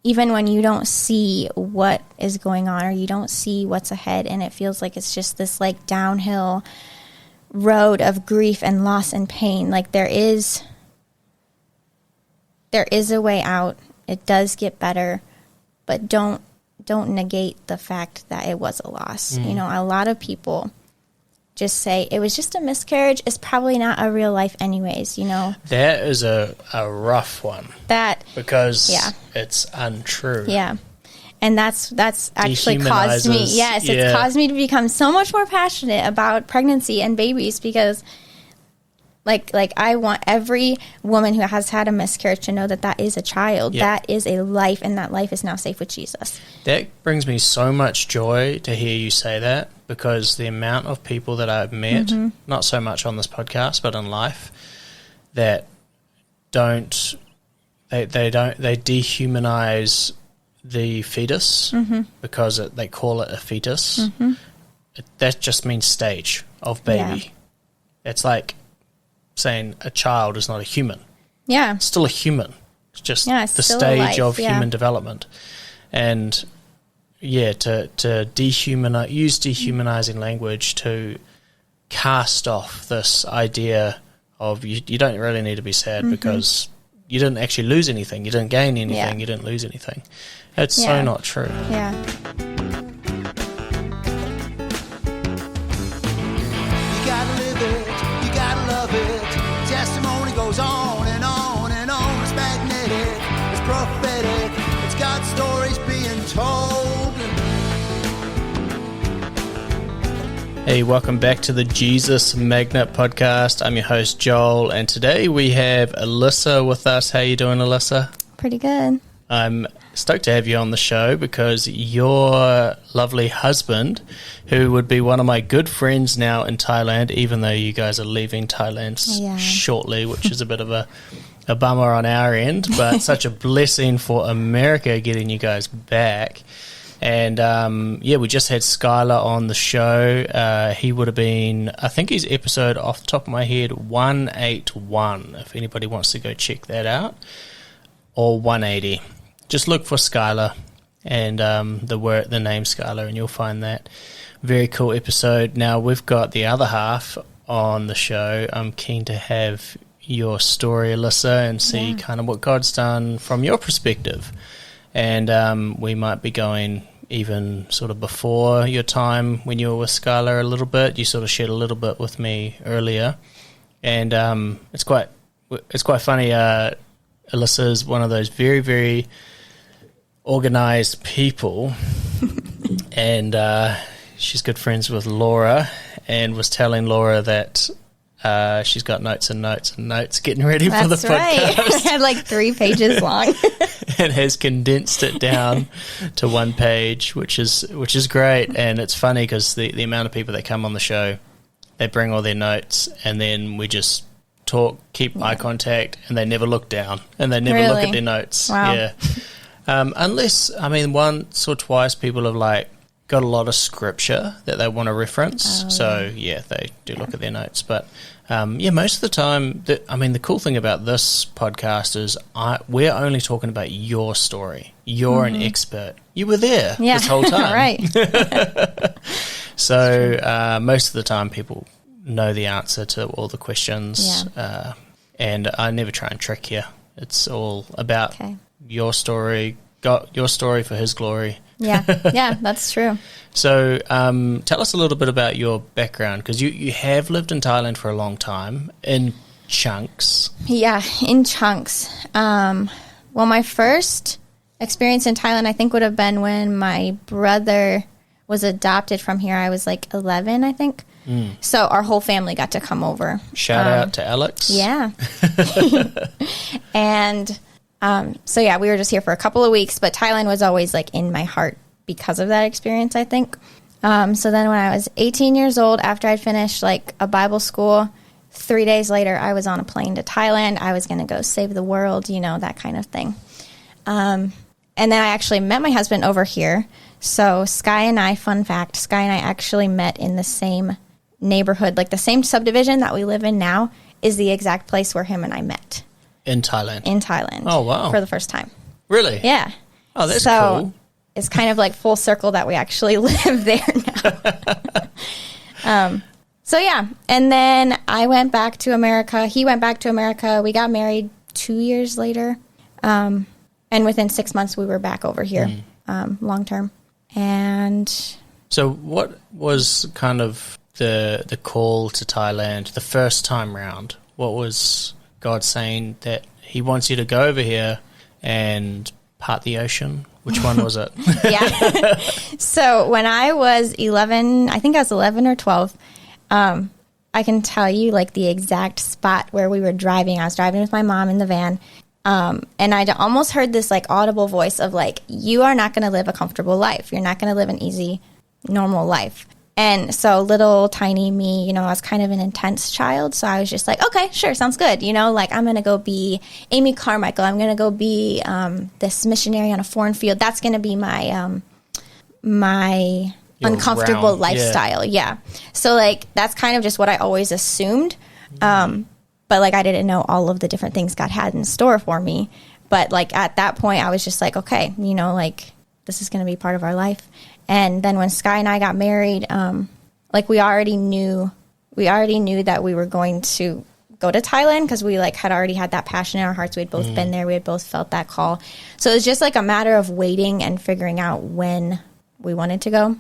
even when you don't see what is going on or you don't see what's ahead, and it feels like it's just this like downhill road of grief and loss and pain, like there is a way out. It does get better, but don't negate the fact that it was a loss. You know, a lot of people just say it was just a miscarriage. It's probably not a real life anyways, you know. That is a rough one. Because it's untrue. Yeah. And that's actually caused me, it's caused me to become so much more passionate about pregnancy and babies, because like I want every woman who has had a miscarriage to know that that is a child. Yep. That is a life, and that life is now safe with Jesus. That brings me so much joy to hear you say that, because the amount of people that I've met, not so much on this podcast, but in life, that they dehumanize the fetus because they call it a fetus. That just means stage of baby. Yeah. It's like saying a child is not a human. Yeah. It's still a human. It's just the stage of human development. And to use dehumanizing language to cast off this idea of you don't really need to be sad because you didn't actually lose anything. You didn't gain anything. You didn't lose anything. It's so not true. Yeah. You gotta live it. You gotta love it. Testimony goes on and on and on. It's magnetic. It's prophetic. It's got stories being told. Hey, welcome back to the Jesus Magnet podcast. I'm your host, Joel, and today we have Alyssa with us. How you doing, Alyssa? Pretty good. I'm stoked to have you on the show because your lovely husband, who would be one of my good friends now in Thailand, even though you guys are leaving Thailand shortly, which is a bit of a bummer on our end, but such a blessing for America getting you guys back. And we just had Skylar on the show. He would have been, I think his episode off the top of my head, 181, if anybody wants to go check that out, or 180. Just look for Skylar and the name Skylar, and you'll find that. Very cool episode. Now we've got the other half on the show. I'm keen to have your story, Alyssa, and see kind of what God's done from your perspective. And we might be going even sort of before your time when you were with Skylar a little bit. You sort of shared a little bit with me earlier, and it's quite funny. Alyssa is one of those very, very organized people, and she's good friends with Laura, and was telling Laura that she's got notes and notes and notes getting ready for the podcast. That's right. I had like 3 pages long. And has condensed it down to 1 page, which is great. And it's funny because the amount of people that come on the show, they bring all their notes, and then we just talk, keep eye contact, and they never look down, and they never look at their notes. Wow. Yeah. Unless, once or twice people have got a lot of scripture that they want to reference. They do look at their notes. But most of the time, the cool thing about this podcast is we're only talking about your story. You're an expert. You were there this whole time. Right. So most of the time people know the answer to all the questions. Yeah. And I never try and trick you. It's all about your story, got your story for his glory. Yeah, that's true. So tell us a little bit about your background, because you have lived in Thailand for a long time, in chunks. Yeah, in chunks. My first experience in Thailand, I think, would have been when my brother was adopted from here. I was 11, I think. So our whole family got to come over. Shout out to Alex. Yeah. And we were just here for a couple of weeks, but Thailand was always in my heart because of that experience, I think. So then when I was 18 years old, after I'd finished a Bible school, 3 days later, I was on a plane to Thailand. I was going to go save the world, that kind of thing. And then I actually met my husband over here. So Sky and I, fun fact, Sky and I actually met in the same neighborhood, the same subdivision that we live in now is the exact place where him and I met. In Thailand? In Thailand. Oh, wow. For the first time. Really? Yeah. Oh, that's so cool. It's kind of like full circle that we actually live there now. So yeah, and then I went back to America. He went back to America. We got married 2 years later. And within 6 months, we were back over here long term. And so what was kind of the call to Thailand the first time round? What was God saying that he wants you to go over here and part the ocean? Which one was it? Yeah. So when I was 11, I think I was 11 or 12, I can tell you like the exact spot where we were driving. I was driving with my mom in the van. And I almost heard this like audible voice of like, you are not going to live a comfortable life. You're not going to live an easy, normal life. And so little tiny me, you know, I was kind of an intense child. So I was just like, okay, sure. Sounds good. You know, like I'm going to go be Amy Carmichael. I'm going to go be this missionary on a foreign field. That's going to be my, my uncomfortable lifestyle. Yeah. So like, that's kind of just what I always assumed. But like, I didn't know all of the different things God had in store for me. But like at that point I was just like, okay, you know, like this is going to be part of our life. And then when Sky and I got married, like we already knew that we were going to go to Thailand because we like had already had that passion in our hearts. We had both been there. We had both felt that call. So it was just like a matter of waiting and figuring out when we wanted to go.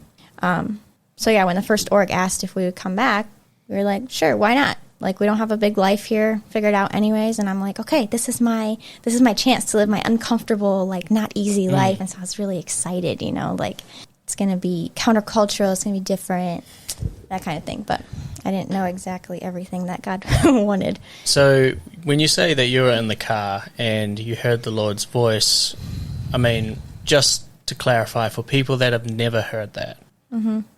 So yeah, when the first org asked if we would come back, we were like, sure, why not? Like we don't have a big life here figured out anyways. And I'm like, okay, this is my chance to live my uncomfortable, like not easy life. And so I was really excited, you know, like it's going to be countercultural. It's going to be different, that kind of thing. But I didn't know exactly everything that God wanted. So when you say that you were in the car and you heard the Lord's voice, I mean, just to clarify for people that have never heard that,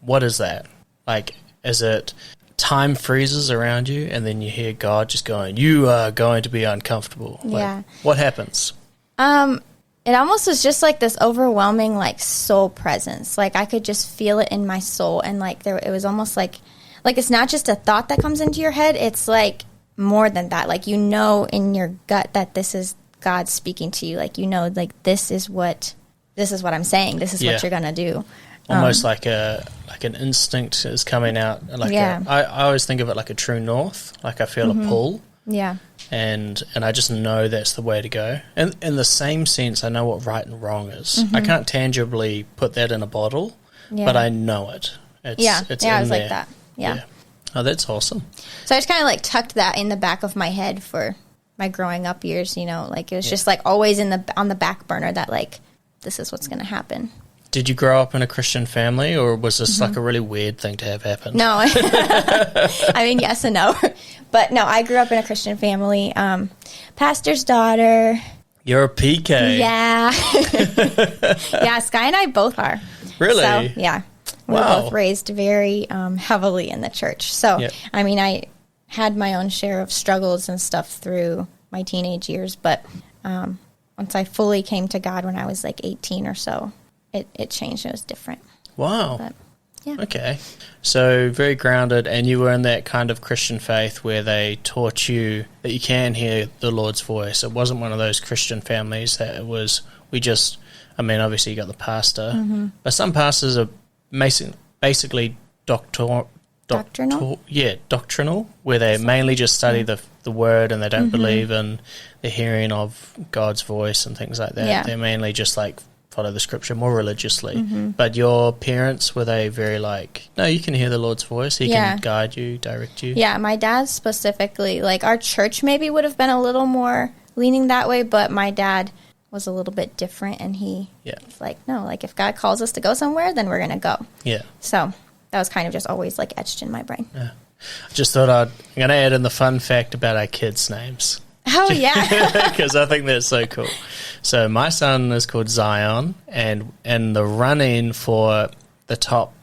what is that? Like, is it time freezes around you and then you hear God just going, you are going to be uncomfortable? Yeah. Like, what happens? It almost was just like this overwhelming like soul presence. Like I could just feel it in my soul. And like it was almost like it's not just a thought that comes into your head. It's like more than that. Like, you know, in your gut that this is God speaking to you. Like, you know, like this is what I'm saying. This is what you're going to do. Almost like an instinct is coming out. Like I always think of it like a true north. Like I feel a pull. Yeah. And I just know that's the way to go. And in the same sense, I know what right and wrong is. I can't tangibly put that in a bottle, but I know it. It's I was there. like that. Yeah. Oh, that's awesome. So I just kind of like tucked that in the back of my head for my growing up years, you know, like it was just like always on the back burner that like, this is what's going to happen. Did you grow up in a Christian family, or was this like a really weird thing to have happen? No. I mean, yes and no. But no, I grew up in a Christian family. Pastor's daughter. You're a PK. Yeah. Yeah, Sky and I both are. Really? So, yeah. We were both raised very heavily in the church. So, I mean, I had my own share of struggles and stuff through my teenage years. But once I fully came to God when I was like 18 or so, it changed. It was different. Wow. But, yeah. Okay. So very grounded, and you were in that kind of Christian faith where they taught you that you can hear the Lord's voice. It wasn't one of those Christian families that it was, I mean, obviously you got the pastor, but some pastors are basically doctrinal? Doctrinal, where they mainly just study the word and they don't believe in the hearing of God's voice and things like that. Yeah. They're mainly just like follow the scripture more religiously. But your parents, were they very like, no, you can hear the Lord's voice, he can guide you, direct you? Yeah, my dad specifically, like our church maybe would have been a little more leaning that way, but my dad was a little bit different, and he was like, no, like if God calls us to go somewhere, then we're going to go. Yeah. So that was kind of just always like etched in my brain. Yeah. Just thought I'm going to add in the fun fact about our kids' names. Oh, yeah. Because I think that's so cool. So my son is called Zion, and the run-in for the top,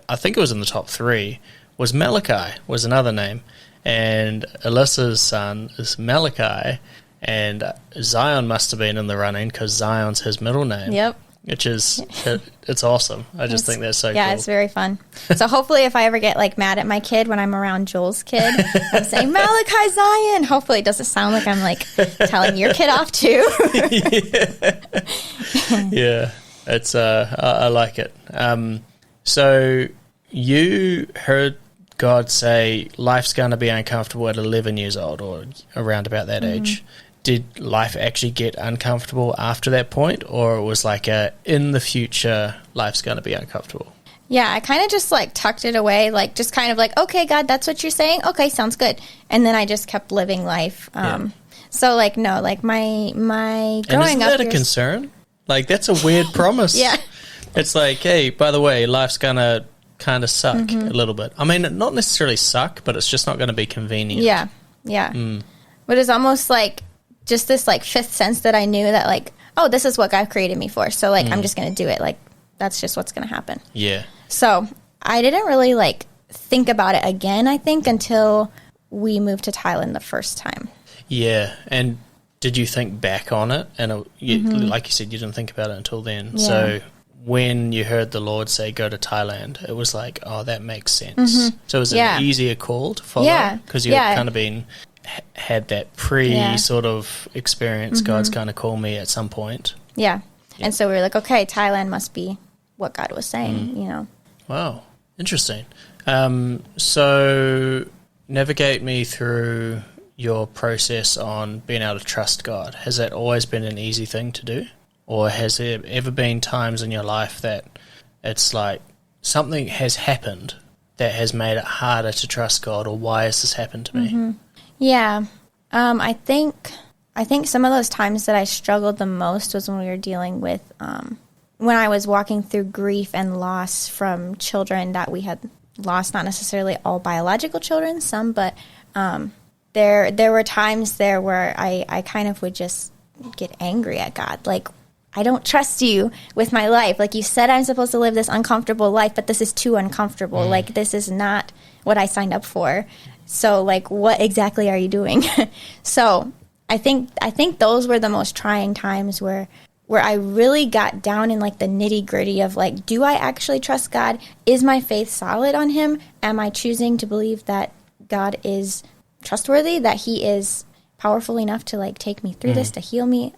I think it was in the top 3, was Malachi, was another name. And Alyssa's son is Malachi, and Zion must have been in the running because Zion's his middle name. Yep. which is it's awesome. I just think that's so cool. Yeah, it's very fun. So hopefully if I ever get like mad at my kid when I'm around Joel's kid, I'm saying Malachi Zion. Hopefully it doesn't sound like I'm like telling your kid off too. Yeah, it's I like it. So you heard God say life's going to be uncomfortable at 11 years old or around about that age. Did life actually get uncomfortable after that point, or it was like in the future life's going to be uncomfortable? Yeah, I kind of just like tucked it away, like just kind of like, okay, God, that's what you're saying. Okay, sounds good. And then I just kept living life. So like, no, like my growing up. And isn't that a concern? Like, that's a weird promise. Yeah. It's like, hey, by the way, life's going to kind of suck a little bit. I mean, not necessarily suck, but it's just not going to be convenient. Yeah. Yeah. But it's almost like just this like fifth sense that I knew that like, oh, this is what God created me for. So like, I'm just going to do it. Like, that's just what's going to happen. Yeah. So I didn't really like think about it again, I think, until we moved to Thailand the first time. Yeah. And did you think back on it? And like you said, you didn't think about it until then. Yeah. So when you heard the Lord say go to Thailand, it was like, oh, that makes sense. So it was an easier call to follow because you had kind of had that sort of experience. God's kind of called me at some point. Yeah. And so we were like, okay, Thailand must be what God was saying, you know. Wow. Interesting. So navigate me through your process on being able to trust God. Has that always been an easy thing to do? Or has there ever been times in your life that it's like something has happened that has made it harder to trust God, or why has this happened to me? Yeah. I think some of those times that I struggled the most was when we were dealing with, when I was walking through grief and loss from children that we had lost, not necessarily all biological children, some, but there were times there where I kind of would just get angry at God. Like, I don't trust you with my life. Like, you said I'm supposed to live this uncomfortable life, but this is too uncomfortable. Like, this is not what I signed up for. So, like, what exactly are you doing? So, I think those were the most trying times where I really got down in, like, the nitty-gritty of, like, do I actually trust God? Is my faith solid on Him? Am I choosing to believe that God is trustworthy, that He is powerful enough to, like, take me through this, to heal me?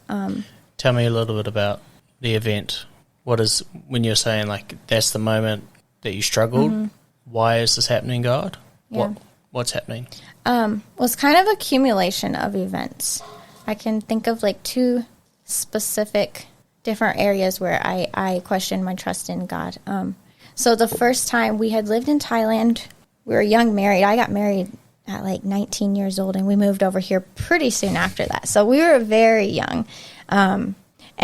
Tell me a little bit about the event. What is, when you're saying, like, that's the moment that you struggled, why is this happening, God? Yeah. What's happening? Was kind of accumulation of events. I can think of, like, two specific different areas where I questioned my trust in God. So the first time we had lived in Thailand, we were young married. I got married at, like, 19 years old, and we moved over here pretty soon after that. So we were very young. And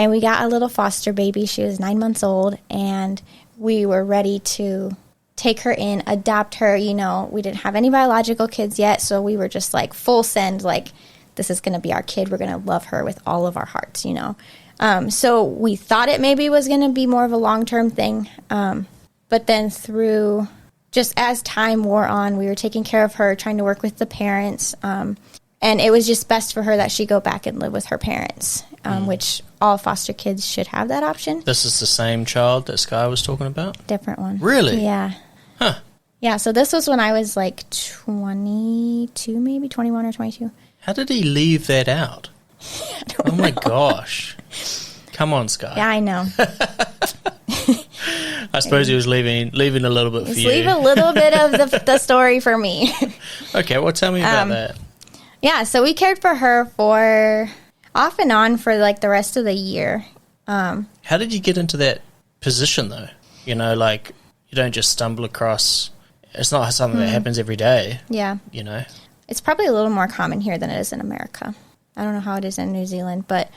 we got a little foster baby. She was 9 months old, and we were ready to take her in, adopt her. You know, we didn't have any biological kids yet, so we were just like full send, like, this is going to be our kid. We're going to love her with all of our hearts, you know. So we thought it maybe was going to be more of a long-term thing. But then through, just as time wore on, we were taking care of her, trying to work with the parents. And it was just best for her that she go back and live with her parents, which all foster kids should have that option. This is the same child that Sky was talking about? Different one. Really? Yeah. Huh. Yeah, so this was when I was like 22, maybe 21 or 22. How did he leave that out? Oh my gosh. Come on, Sky. Yeah, I know. I suppose he was leaving a little bit for you. Leave a little bit of the story for me. Okay, well, tell me about that. Yeah, so we cared for her for off and on for like the rest of the year. How did you get into that position, though? You know, like, you don't just stumble across, it's not something that happens every day. Yeah. You know? It's probably a little more common here than it is in America. I don't know how it is in New Zealand, but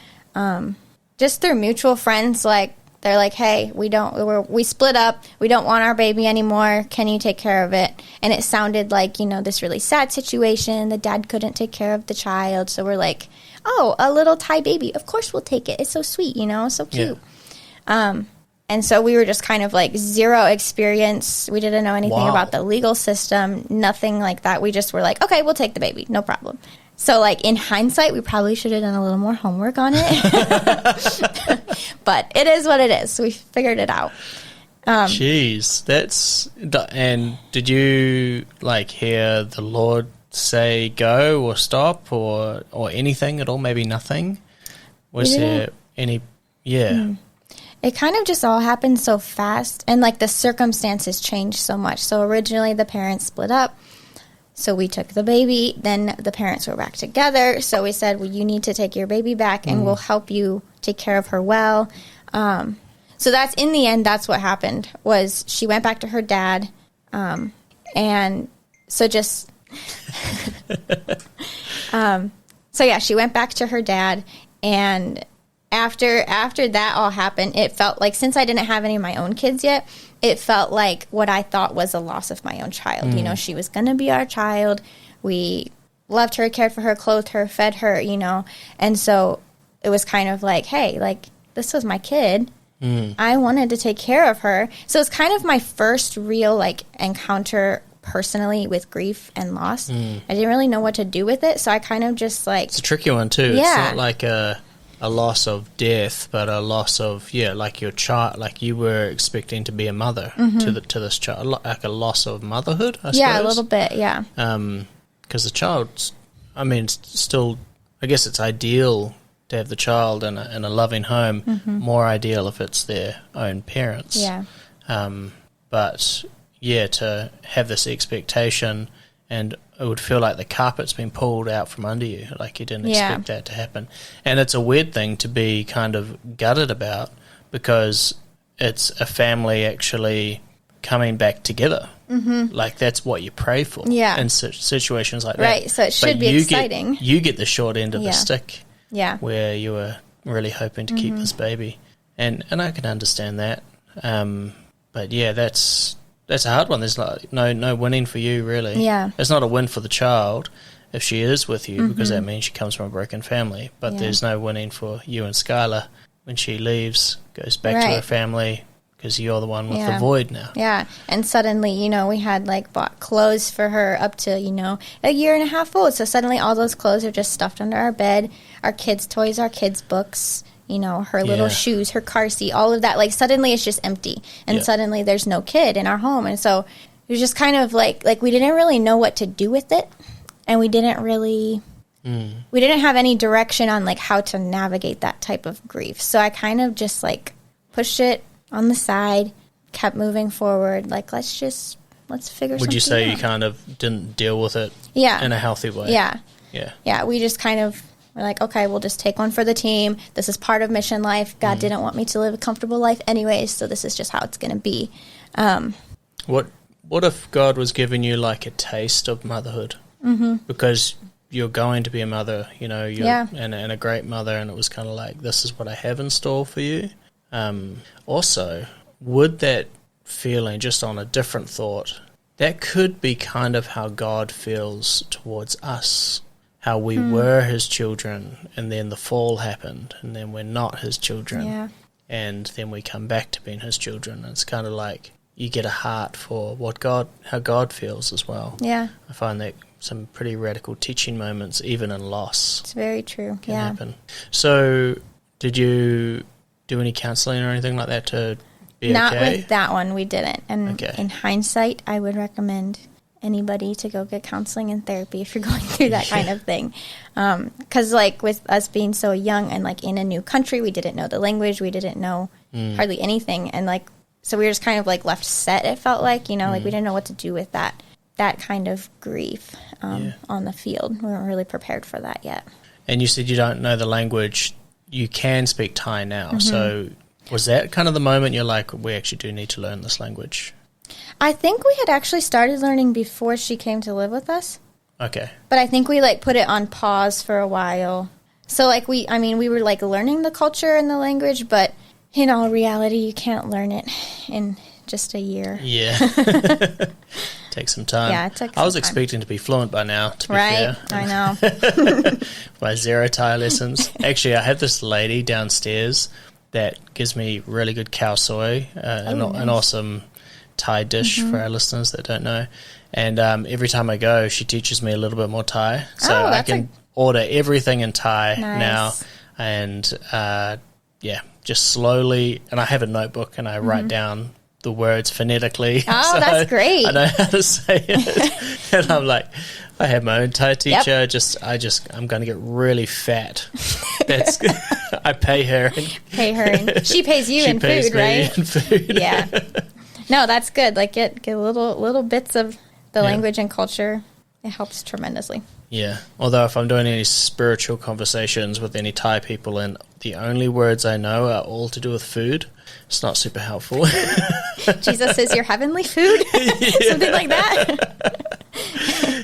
just through mutual friends, like, they're like, hey, we split up. We don't want our baby anymore. Can you take care of it? And it sounded like, you know, this really sad situation. The dad couldn't take care of the child. So we're like, oh, a little Thai baby. Of course we'll take it. It's so sweet, you know, so cute. Yeah. And so we were just kind of like zero experience. We didn't know anything about the legal system, nothing like that. We just were like, okay, we'll take the baby. No problem. So, like, in hindsight, we probably should have done a little more homework on it. But it is what it is. We figured it out. Jeez, and did you, like, hear the Lord say go or stop or anything at all? Maybe nothing? Was there any, It kind of just all happened so fast, and, like, the circumstances changed so much. So originally the parents split up. So we took the baby, then the parents were back together. So we said, well, you need to take your baby back and we'll help you take care of her well. So that's, in the end, that's what happened, was she went back to her dad. And so just, she went back to her dad. And after that all happened, it felt like, since I didn't have any of my own kids yet, it felt like what I thought was a loss of my own child. You know, she was going to be our child. We loved her, cared for her, clothed her, fed her, you know. And so it was kind of like, hey, like, this was my kid. I wanted to take care of her. So it's kind of my first real, like, encounter personally with grief and loss. I didn't really know what to do with it. So I kind of just, like... It's a tricky one, too. Yeah. It's not like a loss of death, but a loss of, like your child, like you were expecting to be a mother to this child, like a loss of motherhood, I suppose. Yeah, a little bit, yeah. Because the child, I mean, still, I guess it's ideal to have the child in a loving home, more ideal if it's their own parents. Yeah. But, to have this expectation, and it would feel like the carpet's been pulled out from under you, like you didn't expect that to happen. And it's a weird thing to be kind of gutted about, because it's a family actually coming back together. Like, that's what you pray for in situations like that. Right, so it should be exciting. You get the short end of the stick, where you were really hoping to keep this baby. And I can understand that. But, that's a hard one. There's no winning for you, really. Yeah. It's not a win for the child if she is with you, because that means she comes from a broken family. But there's no winning for you and Skylar when she leaves, goes back to her family, because you're the one with the void now. Yeah. And suddenly, you know, we had, like, bought clothes for her up to, you know, a year and a half old. So suddenly all those clothes are just stuffed under our bed, our kids' toys, our kids' books, you know, her little shoes, her car seat, all of that. Like, suddenly it's just empty. And suddenly there's no kid in our home. And so it was just kind of like we didn't really know what to do with it. And we didn't really, we didn't have any direction on, like, how to navigate that type of grief. So I kind of just, like, pushed it on the side, kept moving forward. Like, let's figure something out. Would you say you kind of didn't deal with it in a healthy way? Yeah. Yeah. Yeah, we just kind of... We're like, okay, we'll just take one for the team. This is part of mission life. God didn't want me to live a comfortable life anyways, so this is just how it's going to be. What if God was giving you, like, a taste of motherhood? Because you're going to be a mother, you know, and a great mother, and it was kind of like, this is what I have in store for you. Also, would that feeling, just on a different thought, that could be kind of how God feels towards us. How we were his children, and then the fall happened, and then we're not his children, and then we come back to being his children. And it's kind of like you get a heart for how God feels as well. Yeah, I find that some pretty radical teaching moments, even in loss. It's very true. Can happen. So, did you do any counseling or anything like that to be Not okay? with that one, we didn't. And in hindsight, I would recommend anybody to go get counseling and therapy if you're going through that kind of thing. Because, like, with us being so young and, like, in a new country, we didn't know the language, we didn't know hardly anything. And, like, so we were just kind of, like, left set, it felt like, you know, like, we didn't know what to do with that kind of grief on the field. We weren't really prepared for that yet. And you said you don't know the language. You can speak Thai now. So was that kind of the moment you're like, we actually do need to learn this language? I think we had actually started learning before she came to live with us. Okay. But I think we, like, put it on pause for a while. So, like, we were, like, learning the culture and the language, but in all reality, you can't learn it in just a year. Yeah. Takes some time. Yeah, it took some time. I was expecting to be fluent by now, to be fair. I know. By 0 Thai lessons. Actually, I have this lady downstairs that gives me really good khao soi, an awesome Thai dish for our listeners that don't know. And every time I go, she teaches me a little bit more Thai. So I can order everything in Thai Nice. now, and just slowly. And I have a notebook, and I write down the words phonetically. Oh, so that's great. I know how to say it, and I'm like, I have my own Thai teacher. Yep. I'm going to get really fat. That's I pay her. And she pays you in pays food, me right? in food. Yeah. No, that's good. Like get little bits of the language and culture. It helps tremendously. Yeah. Although if I'm doing any spiritual conversations with any Thai people and the only words I know are all to do with food, it's not super helpful. Jesus is your heavenly food? Something like that?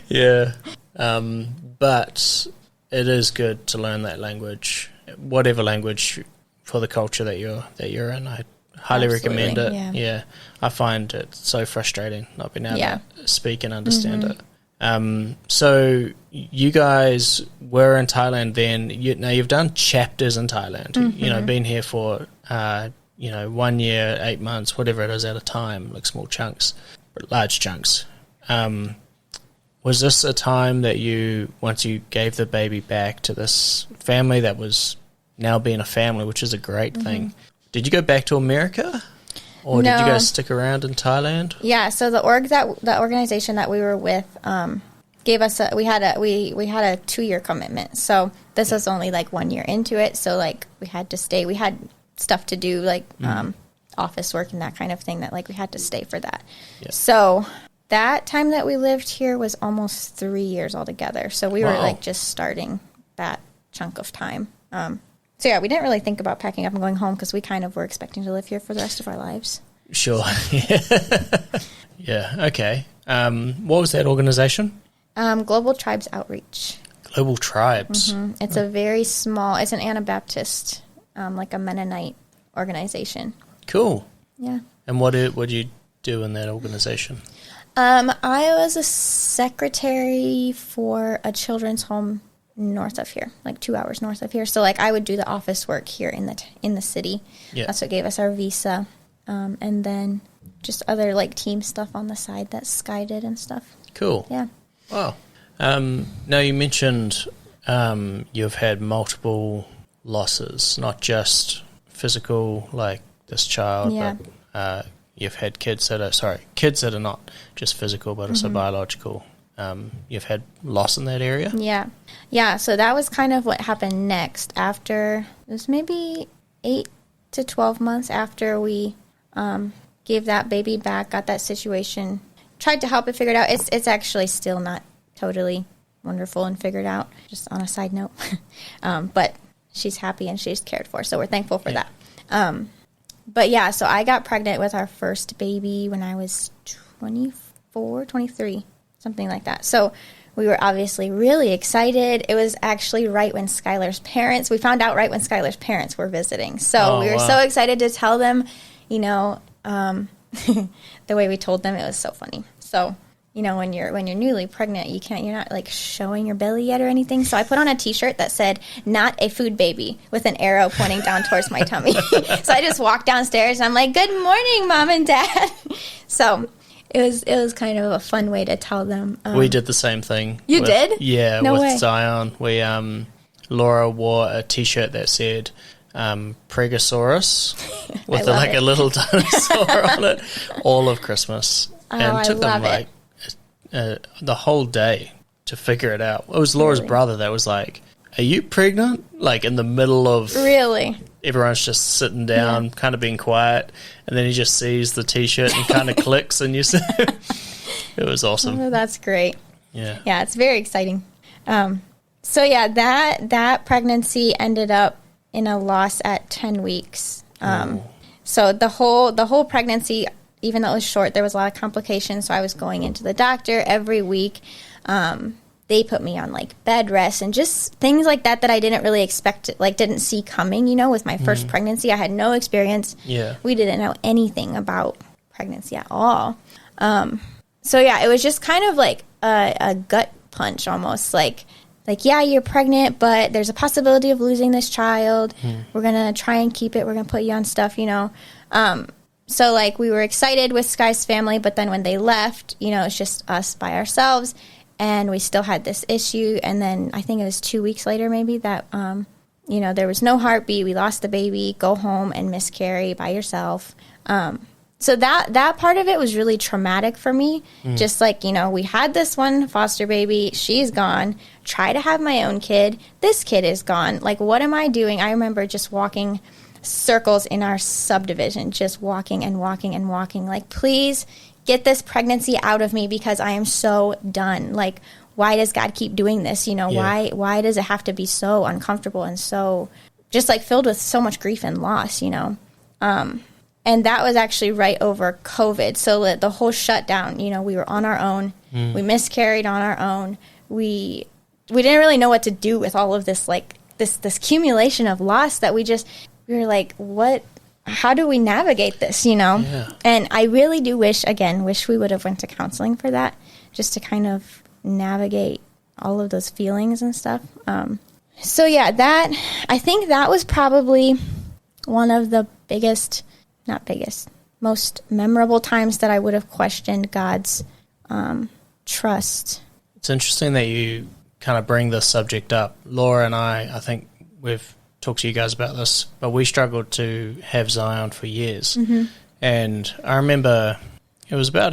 Yeah. But it is good to learn that language, whatever language for the culture that you're in. I highly recommend it. Yeah. I find it so frustrating not being able to speak and understand it. So you guys were in Thailand then. Now you've done chapters in Thailand. Been here for 1 year, 8 months, whatever it is at a time, like small chunks, but large chunks. Was this a time that once you gave the baby back to this family that was now being a family, which is a great thing? Did you go back to America? Or did you guys stick around in Thailand? Yeah, so the organization that we were with gave us we had a 2-year commitment. So this was only like 1 year into it. So like we had to stay. We had stuff to do like office work and that kind of thing that like we had to stay for that. Yeah. So that time that we lived here was almost 3 years altogether. So we were like just starting that chunk of time. So yeah, we didn't really think about packing up and going home because we kind of were expecting to live here for the rest of our lives. Sure. Yeah. Okay. What was that organization? Global Tribes Outreach. Global Tribes. It's a very small. It's an Anabaptist, like a Mennonite organization. Cool. Yeah. And what do you do in that organization? I was a secretary for a children's home north of here, like 2 hours north of here. So like I would do the office work here in the city. Yeah. That's what gave us our visa. And then just other like team stuff on the side that Sky did and stuff. Cool. Yeah. Wow. Now you mentioned you've had multiple losses, not just physical like this child, but you've had kids that are not just physical but also biological. You've had loss in that area? Yeah, so that was kind of what happened next after, it was maybe 8 to 12 months after we gave that baby back, got that situation, tried to help it figure it out. It's actually still not totally wonderful and figured out, just on a side note. But she's happy and she's cared for, so we're thankful for that. But yeah, so I got pregnant with our first baby when I was 23, something like that. So we were obviously really excited. It was actually right when Skylar's parents, we found out right when Skylar's parents were visiting. So we were so excited to tell them, the way we told them, it was so funny. So, when you're newly pregnant, you're not like showing your belly yet or anything. So I put on a t-shirt that said, "Not a food baby," with an arrow pointing down towards my tummy. So I just walked downstairs and I'm like, "Good morning, Mom and Dad." So it was kind of a fun way to tell them. We did the same thing. You did? Yeah, no with way. Zion. We Laura wore a t-shirt that said Pregosaurus with a little dinosaur on it all of Christmas. And it took them like the whole day to figure it out. It was Laura's brother that was like, "Are you pregnant?" Like in the middle of everyone's just sitting down, kind of being quiet, and then he just sees the t-shirt and kind of clicks, and you see it was awesome. Oh, that's great. Yeah, it's very exciting. So yeah, that pregnancy ended up in a loss at 10 weeks. So the whole pregnancy, even though it was short, there was a lot of complications. So I was going into the doctor every week. They put me on like bed rest and just things like that I didn't really expect, like didn't see coming, with my first pregnancy. I had no experience. Yeah. We didn't know anything about pregnancy at all. So yeah, it was just kind of like a gut punch almost, like, yeah, you're pregnant, but there's a possibility of losing this child. We're going to try and keep it. We're going to put you on stuff, So, like, we were excited with Sky's family, but then when they left, it's just us by ourselves. and we still had this issue. And then I think it was 2 weeks later maybe that, there was no heartbeat. We lost the baby, go home and miscarry by yourself. So that part of it was really traumatic for me. Just like, we had this one foster baby. She's gone. Try to have my own kid. This kid is gone. Like, what am I doing? I remember just walking circles in our subdivision, just walking and walking and walking. Like, please get this pregnancy out of me because I am so done. Like, why does God keep doing this? Why does it have to be so uncomfortable and so just like filled with so much grief and loss, And that was actually right over COVID. So the whole shutdown, we were on our own. We miscarried on our own. We didn't really know what to do with all of this, like this accumulation of loss that we were like, how do we navigate this, Yeah. And I really do wish we would have went to counseling for that, just to kind of navigate all of those feelings and stuff. So yeah, I think that was probably one of the most memorable times that I would have questioned God's trust. It's interesting that you kind of bring this subject up. Laura and I think we've talked to you guys about this, but we struggled to have Zion for years. And I remember it was about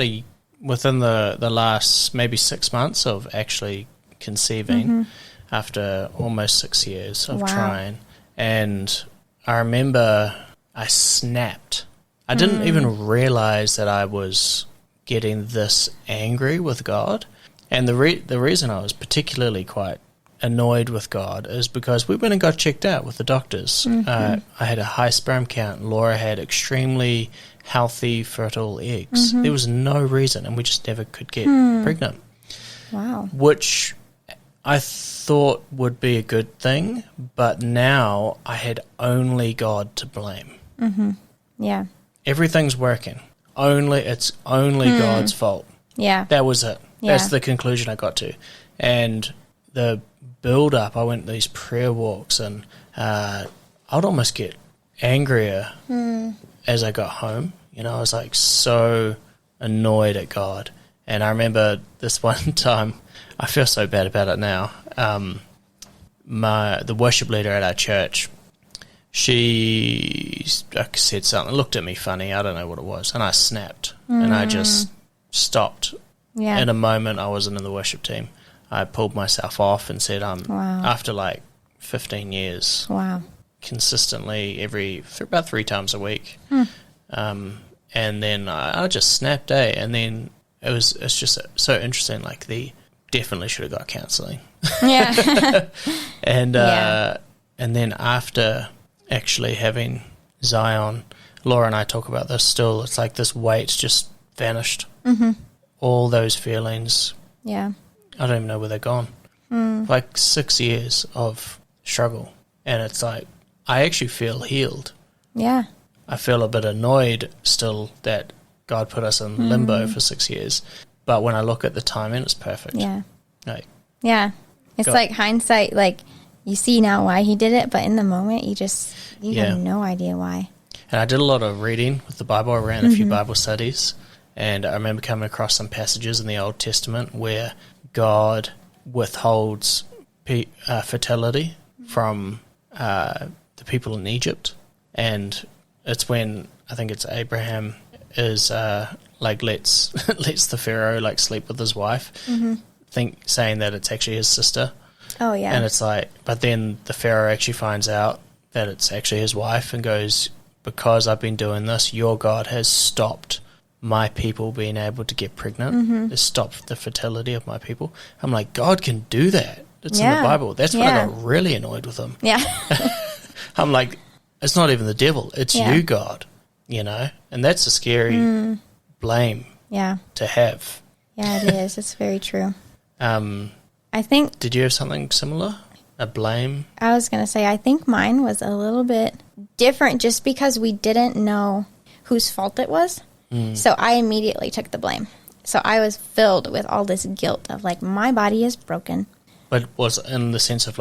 within the last maybe 6 months of actually conceiving after almost 6 years of trying. And I remember I snapped. I didn't even realize that I was getting this angry with God. And the reason I was particularly quite annoyed with God is because we went and got checked out with the doctors. I had a high sperm count. Laura had extremely healthy, fertile eggs. There was no reason, and we just never could get pregnant. Wow. Which I thought would be a good thing, but now I had only God to blame. Yeah. Everything's working. It's only God's fault. Yeah. That was it. Yeah. That's the conclusion I got to. And the build up, I went these prayer walks, and I'd almost get angrier as I got home. I was like so annoyed at God. And I remember this one time, I feel so bad about it now. The worship leader at our church, she said something, looked at me funny, I don't know what it was, and I snapped, and I just stopped. Yeah. In a moment, I wasn't in the worship team. I pulled myself off and said, after like 15 years, consistently about 3 times a week, and then I just snapped, and then it's just so interesting, like definitely should have got counselling. Yeah. And then after actually having Zion, Laura and I talk about this still, it's like this weight just vanished. All those feelings. Yeah. I don't even know where they're gone. Like 6 years of struggle. And it's like, I actually feel healed. Yeah. I feel a bit annoyed still that God put us in limbo for 6 years. But when I look at the timing, it's perfect. Yeah. Yeah. It's like hindsight, like you see now why he did it, but in the moment you have no idea why. And I did a lot of reading with the Bible. I ran a few Bible studies. And I remember coming across some passages in the Old Testament where God withholds fertility from the people in Egypt. And it's when, I think it's Abraham, is lets the Pharaoh sleep with his wife, saying that it's actually his sister. Oh, yeah. And it's like, but then the Pharaoh actually finds out that it's actually his wife and goes, because I've been doing this, your God has stopped my people being able to get pregnant. Has stopped the fertility of my people. I'm like, God can do that. It's in the Bible. That's when I got really annoyed with him. Yeah. I'm like, it's not even the devil. It's you, God, and that's a scary blame to have. Yeah, it is. It's very true. I think... Did you have something similar? A blame? I was going to say, I think mine was a little bit different just because we didn't know whose fault it was. So I immediately took the blame. So I was filled with all this guilt of my body is broken. But was in the sense of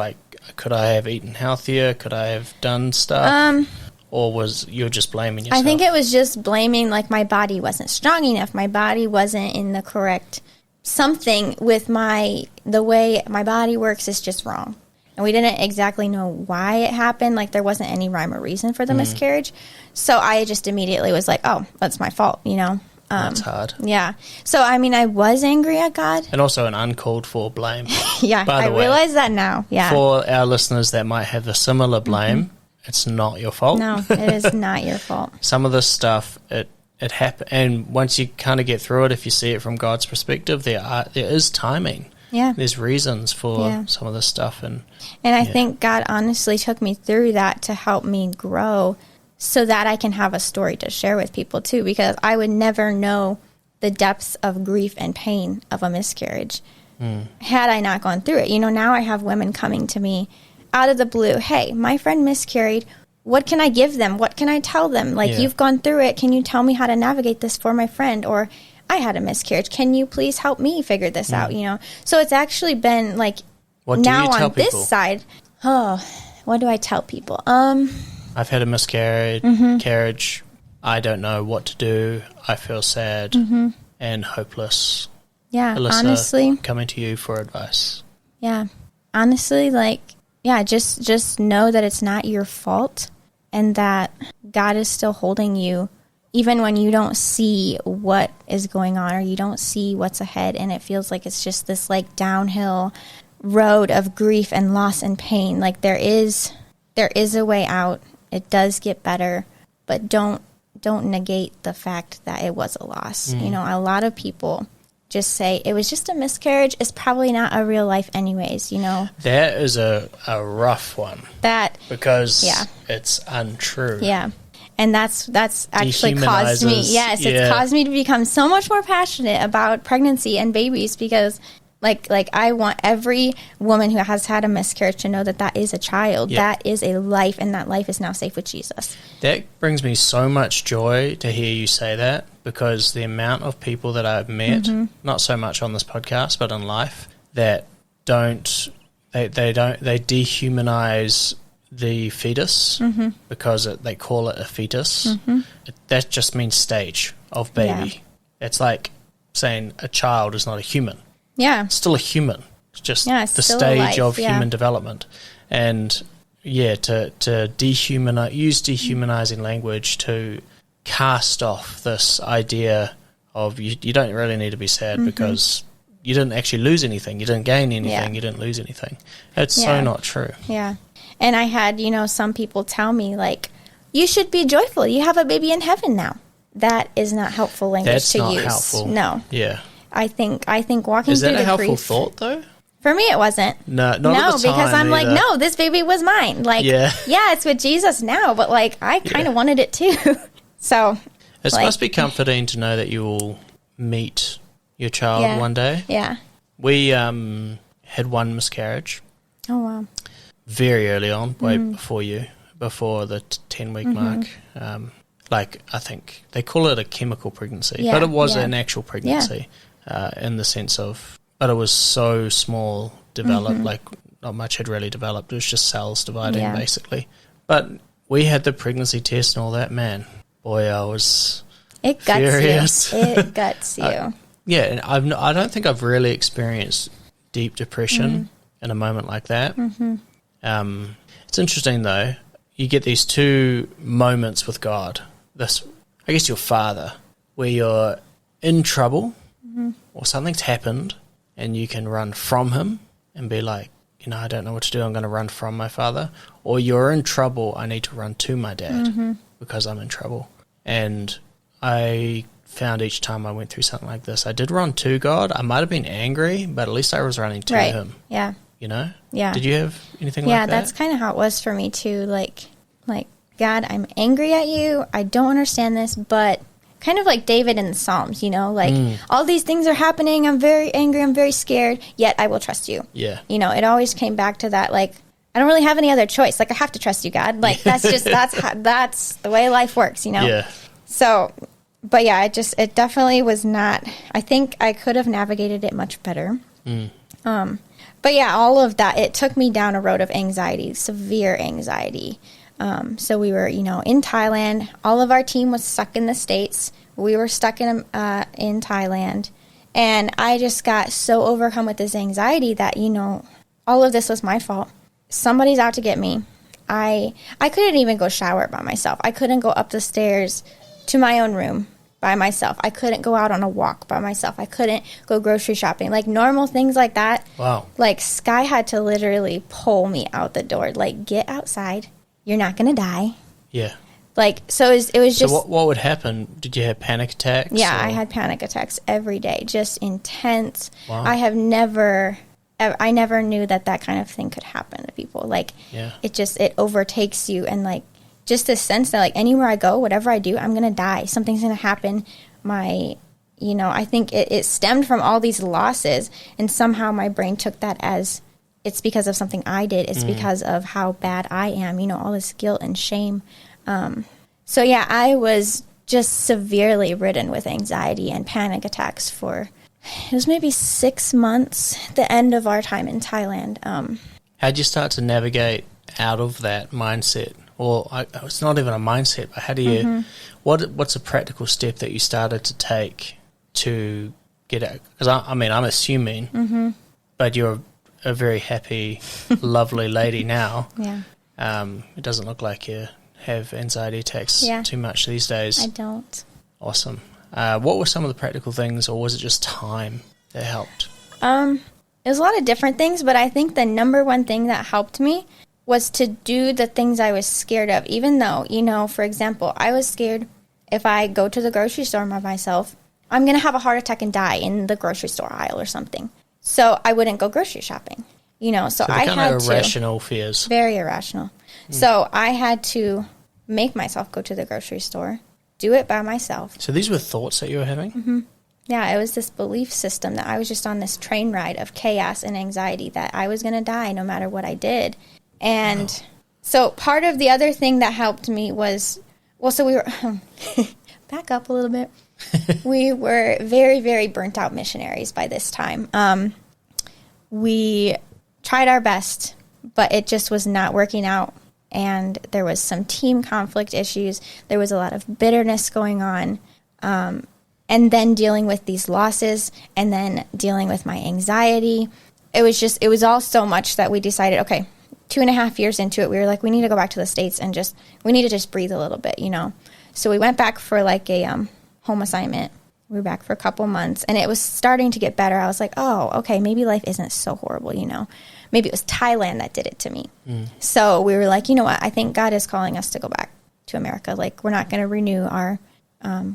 could I have eaten healthier? Could I have done stuff? Or was you just blaming yourself? I think it was just blaming my body wasn't strong enough. My body wasn't in the correct something with the way my body works is just wrong. And we didn't exactly know why it happened. Like, there wasn't any rhyme or reason for the miscarriage. So I just immediately was like, oh, that's my fault, you know? That's hard. Yeah. So, I mean, I was angry at God. And also an uncalled for blame. Yeah, I realize that now. Yeah. For our listeners that might have a similar blame, it's not your fault. No, it is not your fault. Some of this stuff, it happens. And once you kind of get through it, if you see it from God's perspective, there is timing. Yeah. There's reasons for some of this stuff. And I think God honestly took me through that to help me grow so that I can have a story to share with people too, because I would never know the depths of grief and pain of a miscarriage had I not gone through it. You know, now I have women coming to me out of the blue. Hey, my friend miscarried. What can I give them? What can I tell them? Like, you've gone through it. Can you tell me how to navigate this for my friend? Or I had a miscarriage. Can you please help me figure this out? You know, so it's actually been like, what do now you tell on people? this side. Oh, what do I tell people? I've had a miscarriage. I don't know what to do. I feel sad and hopeless. Yeah, Alyssa, honestly, coming to you for advice. Yeah, honestly, like, yeah, just know that it's not your fault and that God is still holding you even when you don't see what is going on or you don't see what's ahead and it feels like it's just this like downhill road of grief and loss and pain. Like, there is a way out. It does get better, but don't negate the fact that it was a loss. You know, a lot of people just say it was just a miscarriage. It's probably not a real life anyways, you know. That is a rough one. Because it's untrue. Yeah. And that's actually caused me, it's caused me to become so much more passionate about pregnancy and babies because like I want every woman who has had a miscarriage to know that is a child, that is a life, and that life is now safe with Jesus. That brings me so much joy to hear you say that, because the amount of people that I've met, not so much on this podcast, but in life, that they dehumanize the fetus because they call it a fetus. That just means stage of baby. Yeah. It's like saying a child is not a human. Yeah. It's still a human. It's just the stage of human development. And to use dehumanizing language to cast off this idea of you don't really need to be sad because you didn't actually lose anything. You didn't gain anything. You didn't lose anything. It's so not true. Yeah. And I had, some people tell me, like, you should be joyful. You have a baby in heaven now. That is not helpful language to use. That's not helpful. No. Yeah. I think walking through the grief. Is that a helpful thought, though? For me, it wasn't. No, not at the time because I'm either. like, no, this baby was mine. Like, yeah, it's with Jesus now, but, like, I kind of wanted it too. So. It must be comforting to know that you will meet your child one day. Yeah. We had one miscarriage. Oh, wow. Very early on, way before the 10-week mark. I think they call it a chemical pregnancy, but it was an actual pregnancy in the sense of, but it was so small, developed, like not much had really developed. It was just cells dividing basically. But we had the pregnancy test and all that, man. Boy, I was furious. It guts you. And I don't think I've really experienced deep depression in a moment like that. It's interesting though. You get these two moments with God. I guess your father, where you're in trouble or something's happened and you can run from him and be like, I don't know what to do. I'm going to run from my father. Or you're in trouble. I need to run to my dad because I'm in trouble. And I found each time I went through something like this, I did run to God. I might have been angry, but at least I was running to him. Yeah. Yeah. Did you have anything like that? Yeah, that's kind of how it was for me too. Like, God, I'm angry at you. I don't understand this, but kind of like David in the Psalms, all these things are happening. I'm very angry. I'm very scared, yet I will trust you. Yeah. It always came back to that, like, I don't really have any other choice. Like, I have to trust you, God. Like, that's just, that's the way life works, Yeah. So, but yeah, it definitely was not, I think I could have navigated it much better. But yeah, all of that, it took me down a road of anxiety, severe anxiety. So we were, in Thailand. All of our team was stuck in the States. We were stuck in Thailand. And I just got so overcome with this anxiety that, all of this was my fault. Somebody's out to get me. I couldn't even go shower by myself. I couldn't go up the stairs to my own room by myself. I couldn't go out on a walk by myself. I couldn't go grocery shopping. Like, normal things like that. Wow. Like, Sky had to literally pull me out the door. Like, get outside. You're not going to die. Yeah. Like, so it was just... So what would happen? Did you have panic attacks? Yeah, I had panic attacks every day. Just intense. Wow. I never knew that kind of thing could happen to people. Like, it overtakes you, and like, just this sense that like anywhere I go, whatever I do, I'm going to die. Something's going to happen. I think it stemmed from all these losses, and somehow my brain took that as it's because of something I did. It's because of how bad I am, all this guilt and shame. So yeah, I was just severely ridden with anxiety and panic attacks for, it was maybe 6 months, the end of our time in Thailand. How'd you start to navigate out of that mindset? Or it's not even a mindset, but how do you, what's a practical step that you started to take to get out? Because I'm assuming, but you're a very happy, lovely lady now. Yeah. It doesn't look like you have anxiety attacks too much these days. I don't. Awesome. What were some of the practical things, or was it just time that helped? It was a lot of different things, but I think the number one thing that helped me was to do the things I was scared of, even though, for example, I was scared if I go to the grocery store by myself, I'm going to have a heart attack and die in the grocery store aisle or something. So I wouldn't go grocery shopping, so I had to. Kind of irrational fears. Very irrational. So I had to make myself go to the grocery store, do it by myself. So these were thoughts that you were having? Yeah, it was this belief system that I was just on this train ride of chaos and anxiety, that I was going to die no matter what I did. And so part of the other thing that helped me was, so we were, back up a little bit. We were very, very burnt out missionaries by this time. We tried our best, but it just was not working out. And there was some team conflict issues. There was a lot of bitterness going on. And then dealing with these losses, and then dealing with my anxiety. It was all so much that we decided, okay, 2.5 years into it, we were like, we need to go back to the States and we need to just breathe a little bit, So we went back for like a home assignment. We were back for a couple months, and it was starting to get better. I was like, oh, okay, maybe life isn't so horrible, Maybe it was Thailand that did it to me. So we were like, you know what? I think God is calling us to go back to America. Like, we're not going to renew our... Your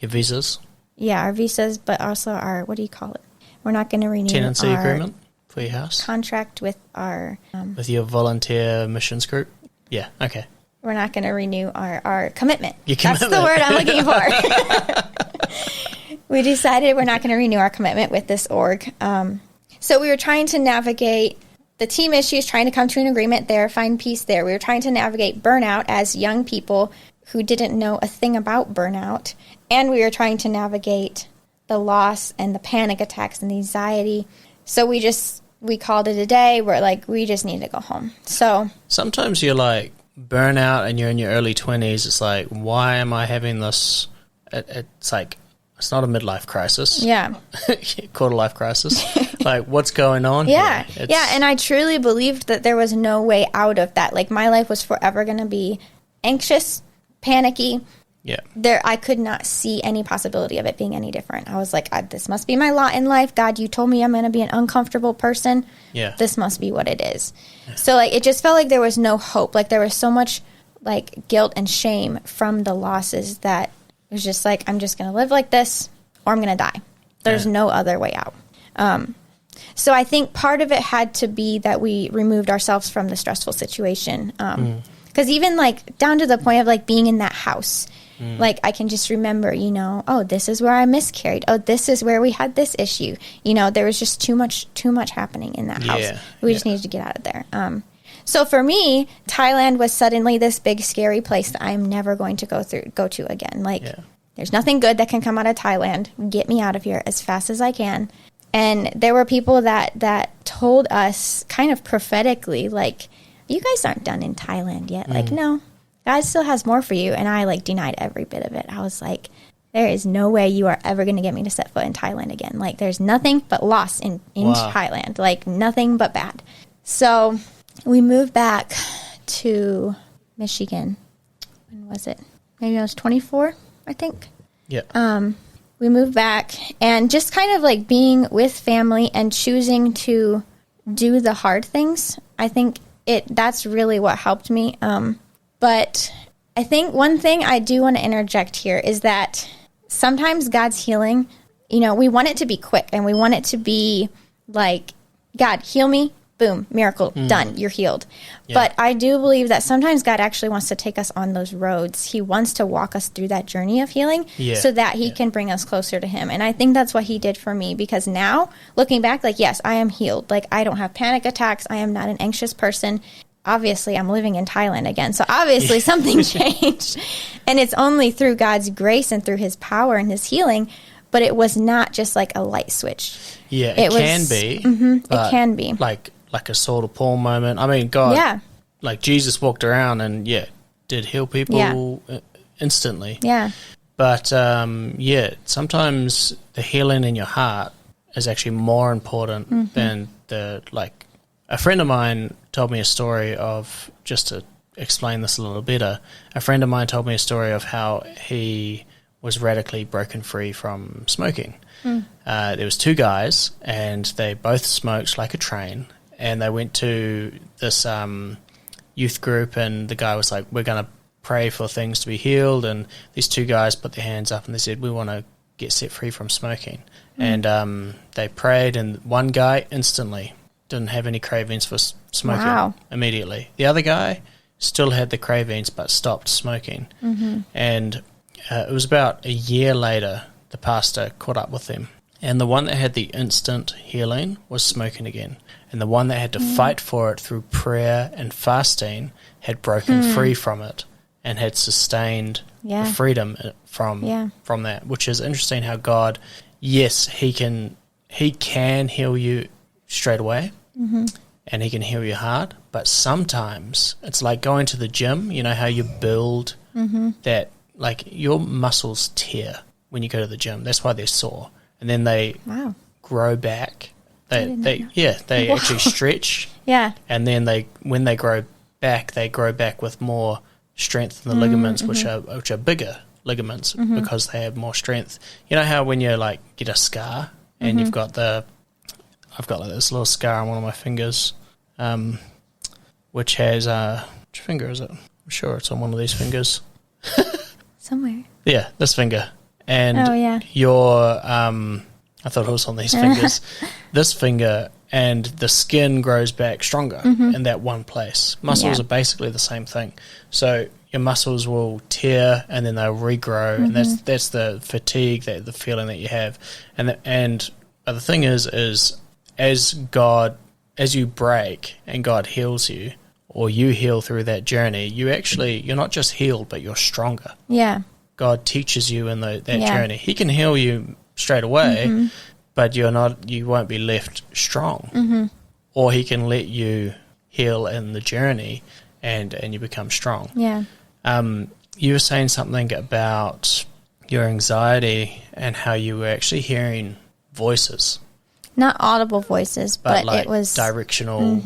visas? Yeah, our visas, but also our, what do you call it? We're not going to renew tenancy our agreement for your house? Contract with our... with your volunteer missions group? Yeah, okay. We're not going to renew our commitment. Your commitment. That's the word I'm looking for. We decided we're not going to renew our commitment with this org. So we were trying to navigate the team issues, trying to come to an agreement there, find peace there. We were trying to navigate burnout as young people who didn't know a thing about burnout. And we were trying to navigate the loss and the panic attacks and the anxiety. So we called it a day. We're like, we just need to go home. So sometimes you're like burnout and you're in your early 20s. It's like, why am I having this? It's like, it's not a midlife crisis. Yeah. Quarter life crisis. Like, what's going on here? It's, yeah, and I truly believed that there was no way out of that. Like, my life was forever going to be anxious, panicky. Yeah. I could not see any possibility of it being any different. I was like, this must be my lot in life. God, you told me I'm going to be an uncomfortable person. Yeah. This must be what it is. Yeah. So, like, it just felt like there was no hope. Like, there was so much, like, guilt and shame from the losses that it was just like, I'm just going to live like this or I'm going to die. There's no other way out. So I think part of it had to be that we removed ourselves from the stressful situation. Because even, like, down to the point of, like, being in that house, like, I can just remember, oh, this is where I miscarried. Oh, this is where we had this issue. There was just too much happening in that house. We just needed to get out of there. So for me, Thailand was suddenly this big, scary place that I'm never going to go to again. Like, there's nothing good that can come out of Thailand. Get me out of here as fast as I can. And there were people that told us kind of prophetically, like, you guys aren't done in Thailand yet. Like, no, God still has more for you. And I, like, denied every bit of it. I was like, there is no way you are ever going to get me to set foot in Thailand again. Like, there's nothing but loss in Wow. Thailand. Like, nothing but bad. So we moved back to Michigan. When was it? Maybe I was 24, I think. Yeah. We moved back, and just kind of like being with family and choosing to do the hard things. I think that's really what helped me. But I think one thing I do want to interject here is that sometimes God's healing, you know, we want it to be quick, and we want it to be like, God, heal me. Boom, miracle, done, you're healed. Yeah. But I do believe that sometimes God actually wants to take us on those roads. He wants to walk us through that journey of healing so that he can bring us closer to him. And I think that's what he did for me, because now, looking back, like, yes, I am healed. Like, I don't have panic attacks. I am not an anxious person. Obviously, I'm living in Thailand again. So obviously something changed. And it's only through God's grace and through his power and his healing. But it was not just like a light switch. Yeah, it can be. It can be. Like a Saul to Paul moment. I mean, God, like Jesus walked around and, did heal people instantly. Yeah. But, sometimes the healing in your heart is actually more important than a friend of mine told me a story of, just to explain this a little better, a friend of mine told me a story of how he was radically broken free from smoking. There was two guys, and they both smoked like a train. And they went to this youth group, and the guy was like, we're going to pray for things to be healed. And these two guys put their hands up and they said, we want to get set free from smoking. And they prayed, and one guy instantly didn't have any cravings for smoking immediately. The other guy still had the cravings but stopped smoking. And it was about a year later, the pastor caught up with them. And the one that had the instant healing was smoking again. And the one that had to fight for it through prayer and fasting had broken free from it and had sustained the freedom from that, which is interesting how God, yes, he can heal you straight away and he can heal your heart, but sometimes it's like going to the gym. You know how you build that, like your muscles tear when you go to the gym. That's why they're sore. And then they grow back. They actually stretch. Yeah. And then when they grow back with more strength in the ligaments, which are bigger ligaments because they have more strength. You know how when you like get a scar and I've got like this little scar on one of my fingers, which has which finger is it? I'm sure it's on one of these fingers. Somewhere. Yeah, this finger. And your I thought it was on these fingers. This finger, and the skin grows back stronger in that one place. Muscles are basically the same thing. So your muscles will tear and then they'll regrow, and that's the fatigue, the feeling that you have. But the thing is as you break and God heals you, or you heal through that journey, you're not just healed, but you're stronger. Yeah. God teaches you in that journey. He can heal you straight away, but you won't be left strong. Or he can let you heal in the journey and you become strong. Yeah. You were saying something about your anxiety and how you were actually hearing voices. Not audible voices, but like it was directional.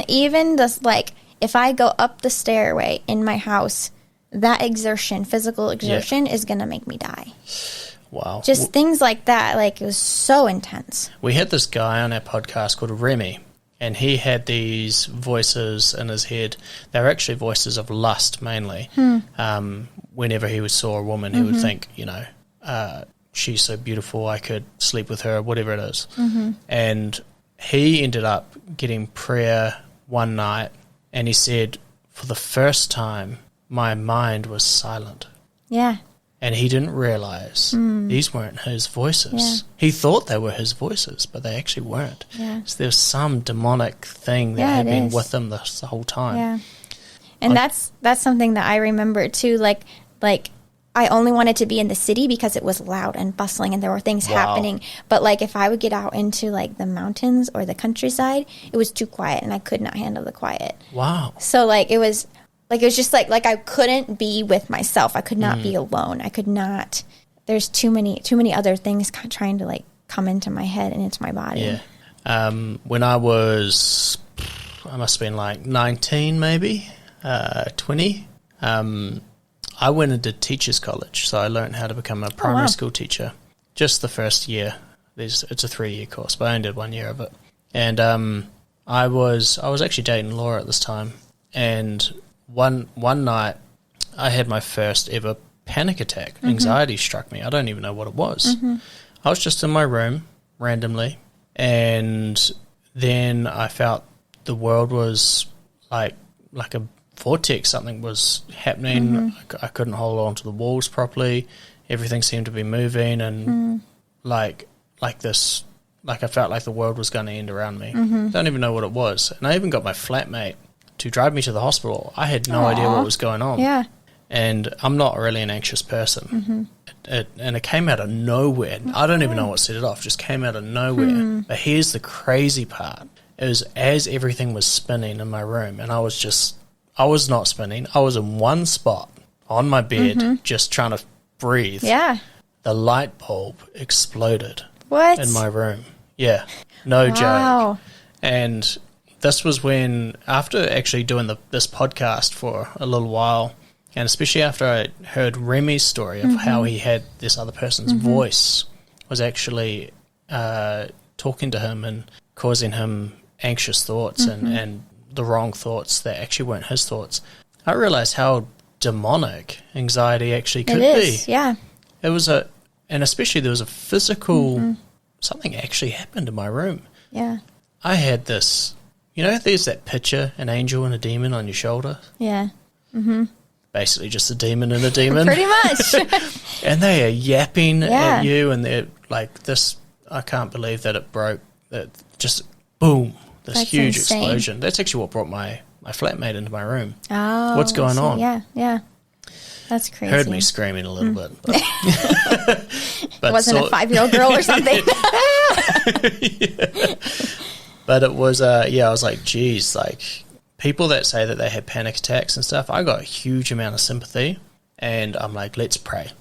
Even this, like, if I go up the stairway in my house, that physical exertion is going to make me die. Wow. Just things like that. Like, it was so intense. We had this guy on our podcast called Remy, and he had these voices in his head. They were actually voices of lust mainly. Whenever he saw a woman, he would think, she's so beautiful, I could sleep with her, whatever it is. And he ended up getting prayer one night, and he said, for the first time, my mind was silent. Yeah. And he didn't realize these weren't his voices. Yeah. He thought they were his voices, but they actually weren't. Yeah. So there's some demonic thing that had been with him the whole time. Yeah. And that's something that I remember too. Like I only wanted to be in the city because it was loud and bustling and there were things happening. But like if I would get out into like the mountains or the countryside, it was too quiet and I could not handle the quiet. Wow. So like it was Like, it was just like I couldn't be with myself. I could not be alone. I could not. There's too many other things trying to, like, come into my head and into my body. Yeah. When I must have been like 19 maybe, 20, I went and did teachers college. So I learned how to become a primary school teacher. Just the first year. It's a 3-year course, but I only did 1 year of it. And I was actually dating Laura at this time. And one night I had my first ever panic attack. Anxiety struck me. I don't even know what it was. I was just in my room randomly, and then I felt the world was like a vortex. Something was happening. I couldn't hold on to the walls properly. Everything seemed to be moving, and like this, like I felt like the world was going to end around me. Don't even know what it was. And I even got my flatmate to drive me to the hospital. I had no idea what was going on. Yeah. And I'm not really an anxious person. And it came out of nowhere. I don't even know what set it off. It just came out of nowhere. But here's the crazy part. It was as everything was spinning in my room, and I was not spinning. I was in one spot on my bed just trying to breathe. Yeah. The light bulb exploded. What? In my room. Yeah. No joke. And this was when, after actually doing this podcast for a little while, and especially after I heard Remy's story of how he had this other person's voice was actually talking to him and causing him anxious thoughts and the wrong thoughts that actually weren't his thoughts, I realized how demonic anxiety actually could be. Yeah. It was and especially there was a physical, something actually happened in my room. Yeah. I had this, there's that picture, an angel and a demon on your shoulder. Yeah. Basically just a demon and a demon. Pretty much. And they are yapping at you, and they're like this, I can't believe that it broke, that just boom, this That's huge insane. explosion. That's actually what brought my flatmate into my room. Oh. What's going on? Yeah. That's crazy. Heard me screaming a little bit. But, it wasn't a 5-year-old girl or something. Yeah. But it was, I was like, geez, like, people that say that they had panic attacks and stuff, I got a huge amount of sympathy, and I'm like, let's pray.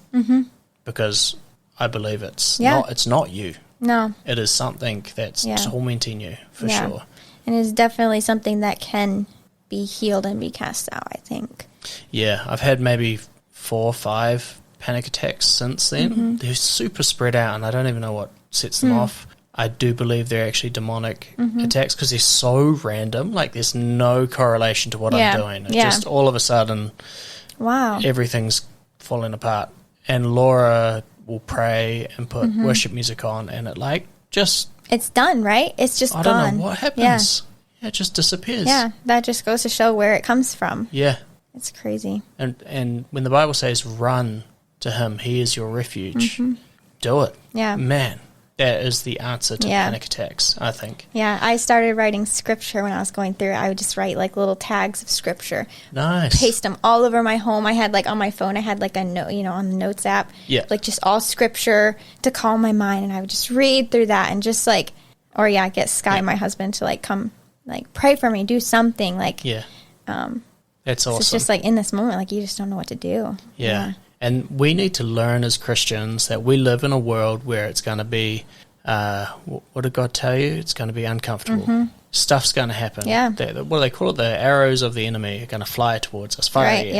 Because I believe it's not you. No. It is something that's tormenting you, for sure. And it's definitely something that can be healed and be cast out, I think. Yeah, I've had maybe 4 or 5 panic attacks since then. They're super spread out, and I don't even know what sets them off. I do believe they're actually demonic attacks because they're so random. Like, there's no correlation to what I'm doing. It's just all of a sudden, everything's falling apart. And Laura will pray and put worship music on, and it it's done, right? It's just gone. I don't know what happens. Yeah, it just disappears. Yeah, that just goes to show where it comes from. Yeah. It's crazy. And when the Bible says run to him, he is your refuge, do it. Yeah. Man, that is the answer to panic attacks, I think. Yeah, I started writing scripture when I was going through it. I would just write like little tags of scripture. Nice. Paste them all over my home. I had like on my phone, I had like a note, on the notes app. Yeah. Like just all scripture to calm my mind. And I would just read through that and just get Sky, my husband, to come pray for me, do something that's awesome. It's just in this moment, you just don't know what to do. Yeah. And we need to learn as Christians that we live in a world where it's going to be, what did God tell you? It's going to be uncomfortable. Stuff's going to happen. Yeah. What do they call it? The arrows of the enemy are going to fly towards us. Fiery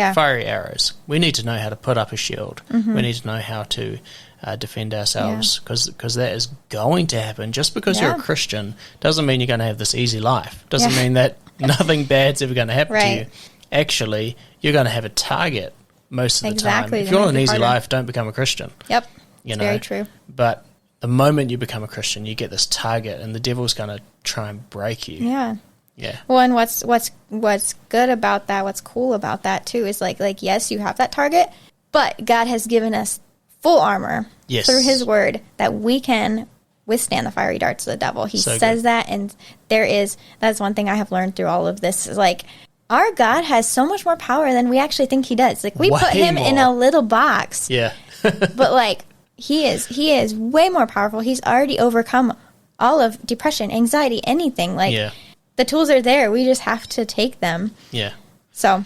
arrows. We need to know how to put up a shield. We need to know how to defend ourselves because that is going to happen. Just because you're a Christian doesn't mean you're going to have this easy life. Doesn't mean that nothing bad's ever going to happen to you. Actually, you're going to have a target most of the time. If you want an easy life, don't become a Christian. Yep. Very true. But the moment you become a Christian, you get this target, and the devil's going to try and break you. Yeah. Yeah. Well, and what's good about that, what's cool about that too, is yes, you have that target, but God has given us full armor through His Word that we can withstand the fiery darts of the devil. He says that, and that's one thing I have learned through all of this is our God has so much more power than we actually think He does. We put Him in a little box. Yeah. But He is way more powerful. He's already overcome all of depression, anxiety, anything. The tools are there. We just have to take them. Yeah. So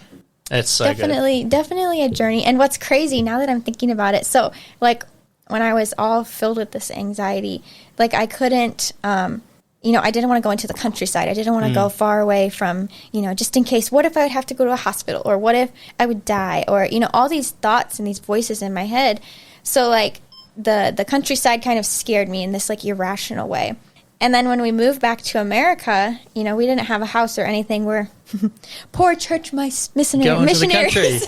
It's so definitely a journey. And what's crazy now that I'm thinking about it, so like when I was all filled with this anxiety, like I couldn't, I didn't want to go into the countryside. I didn't want to go far away from, just in case, what if I would have to go to a hospital, or what if I would die, or, all these thoughts and these voices in my head. So like the countryside kind of scared me in this like irrational way. And then when we moved back to America, we didn't have a house or anything. We're poor church missionaries.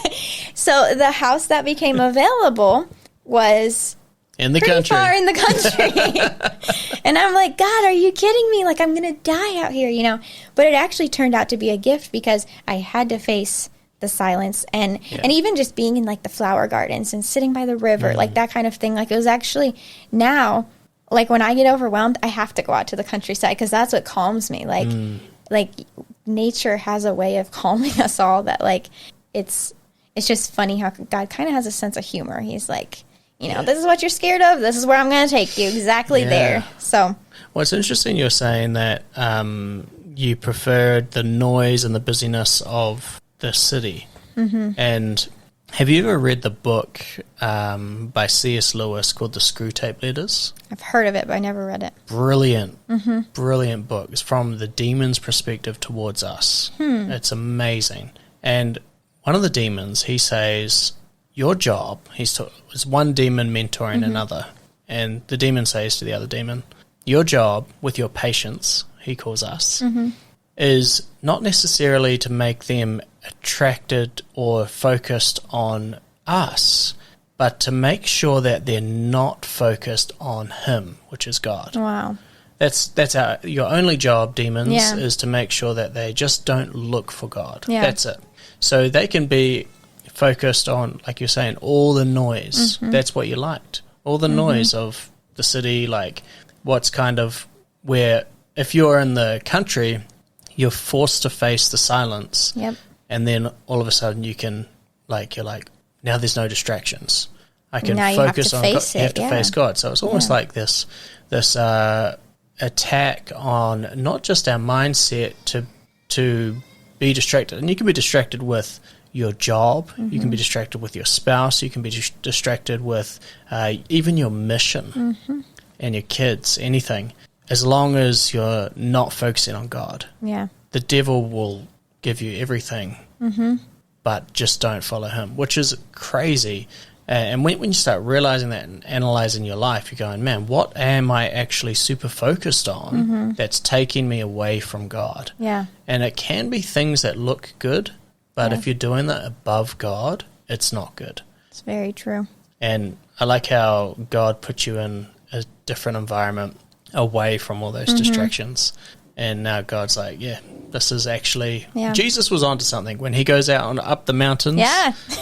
So the house that became available was in the pretty country. far in the country. And I'm like, God, are you kidding me? Like, I'm going to die out here, But it actually turned out to be a gift because I had to face the silence and even just being in like the flower gardens and sitting by the river, like that kind of thing. Like it was actually now, like when I get overwhelmed, I have to go out to the countryside because that's what calms me. Like nature has a way of calming us all that like, it's just funny how God kind of has a sense of humor. He's like, this is what you're scared of. This is where I'm going to take you exactly there. So, well, it's interesting you're saying that you preferred the noise and the busyness of the city. Mm-hmm. And have you ever read the book by C.S. Lewis called The Screwtape Letters? I've heard of it, but I never read it. Brilliant book. It's from the demon's perspective towards us. It's amazing. And one of the demons, he says, your job, it's one demon mentoring another, and the demon says to the other demon, your job with your patients, he calls us, is not necessarily to make them attracted or focused on us, but to make sure that they're not focused on him, which is God. Wow. That's your only job, demons, is to make sure that they just don't look for God. Yeah. That's it. So they can be focused on, like you're saying, all the noise. That's what you liked. All the noise of the city, like what's kind of where, if you're in the country, you're forced to face the silence. Yep. And then all of a sudden you can, like, you're like, now there's no distractions. I can focus on God. You have to face God. So it's almost like this attack on not just our mindset to be distracted. And you can be distracted with your job. You can be distracted with your spouse. You can be distracted with even your mission and your kids, anything. As long as you're not focusing on God. Yeah. The devil will give you everything, but just don't follow him, which is crazy. And when you start realizing that and analyzing your life, you're going, man, what am I actually super focused on that's taking me away from God? Yeah. And it can be things that look good, but if you're doing that above God, it's not good. It's very true. And I like how God put you in a different environment away from all those distractions. And now God's like, this is actually... Yeah. Jesus was onto something. When he goes out up the mountains,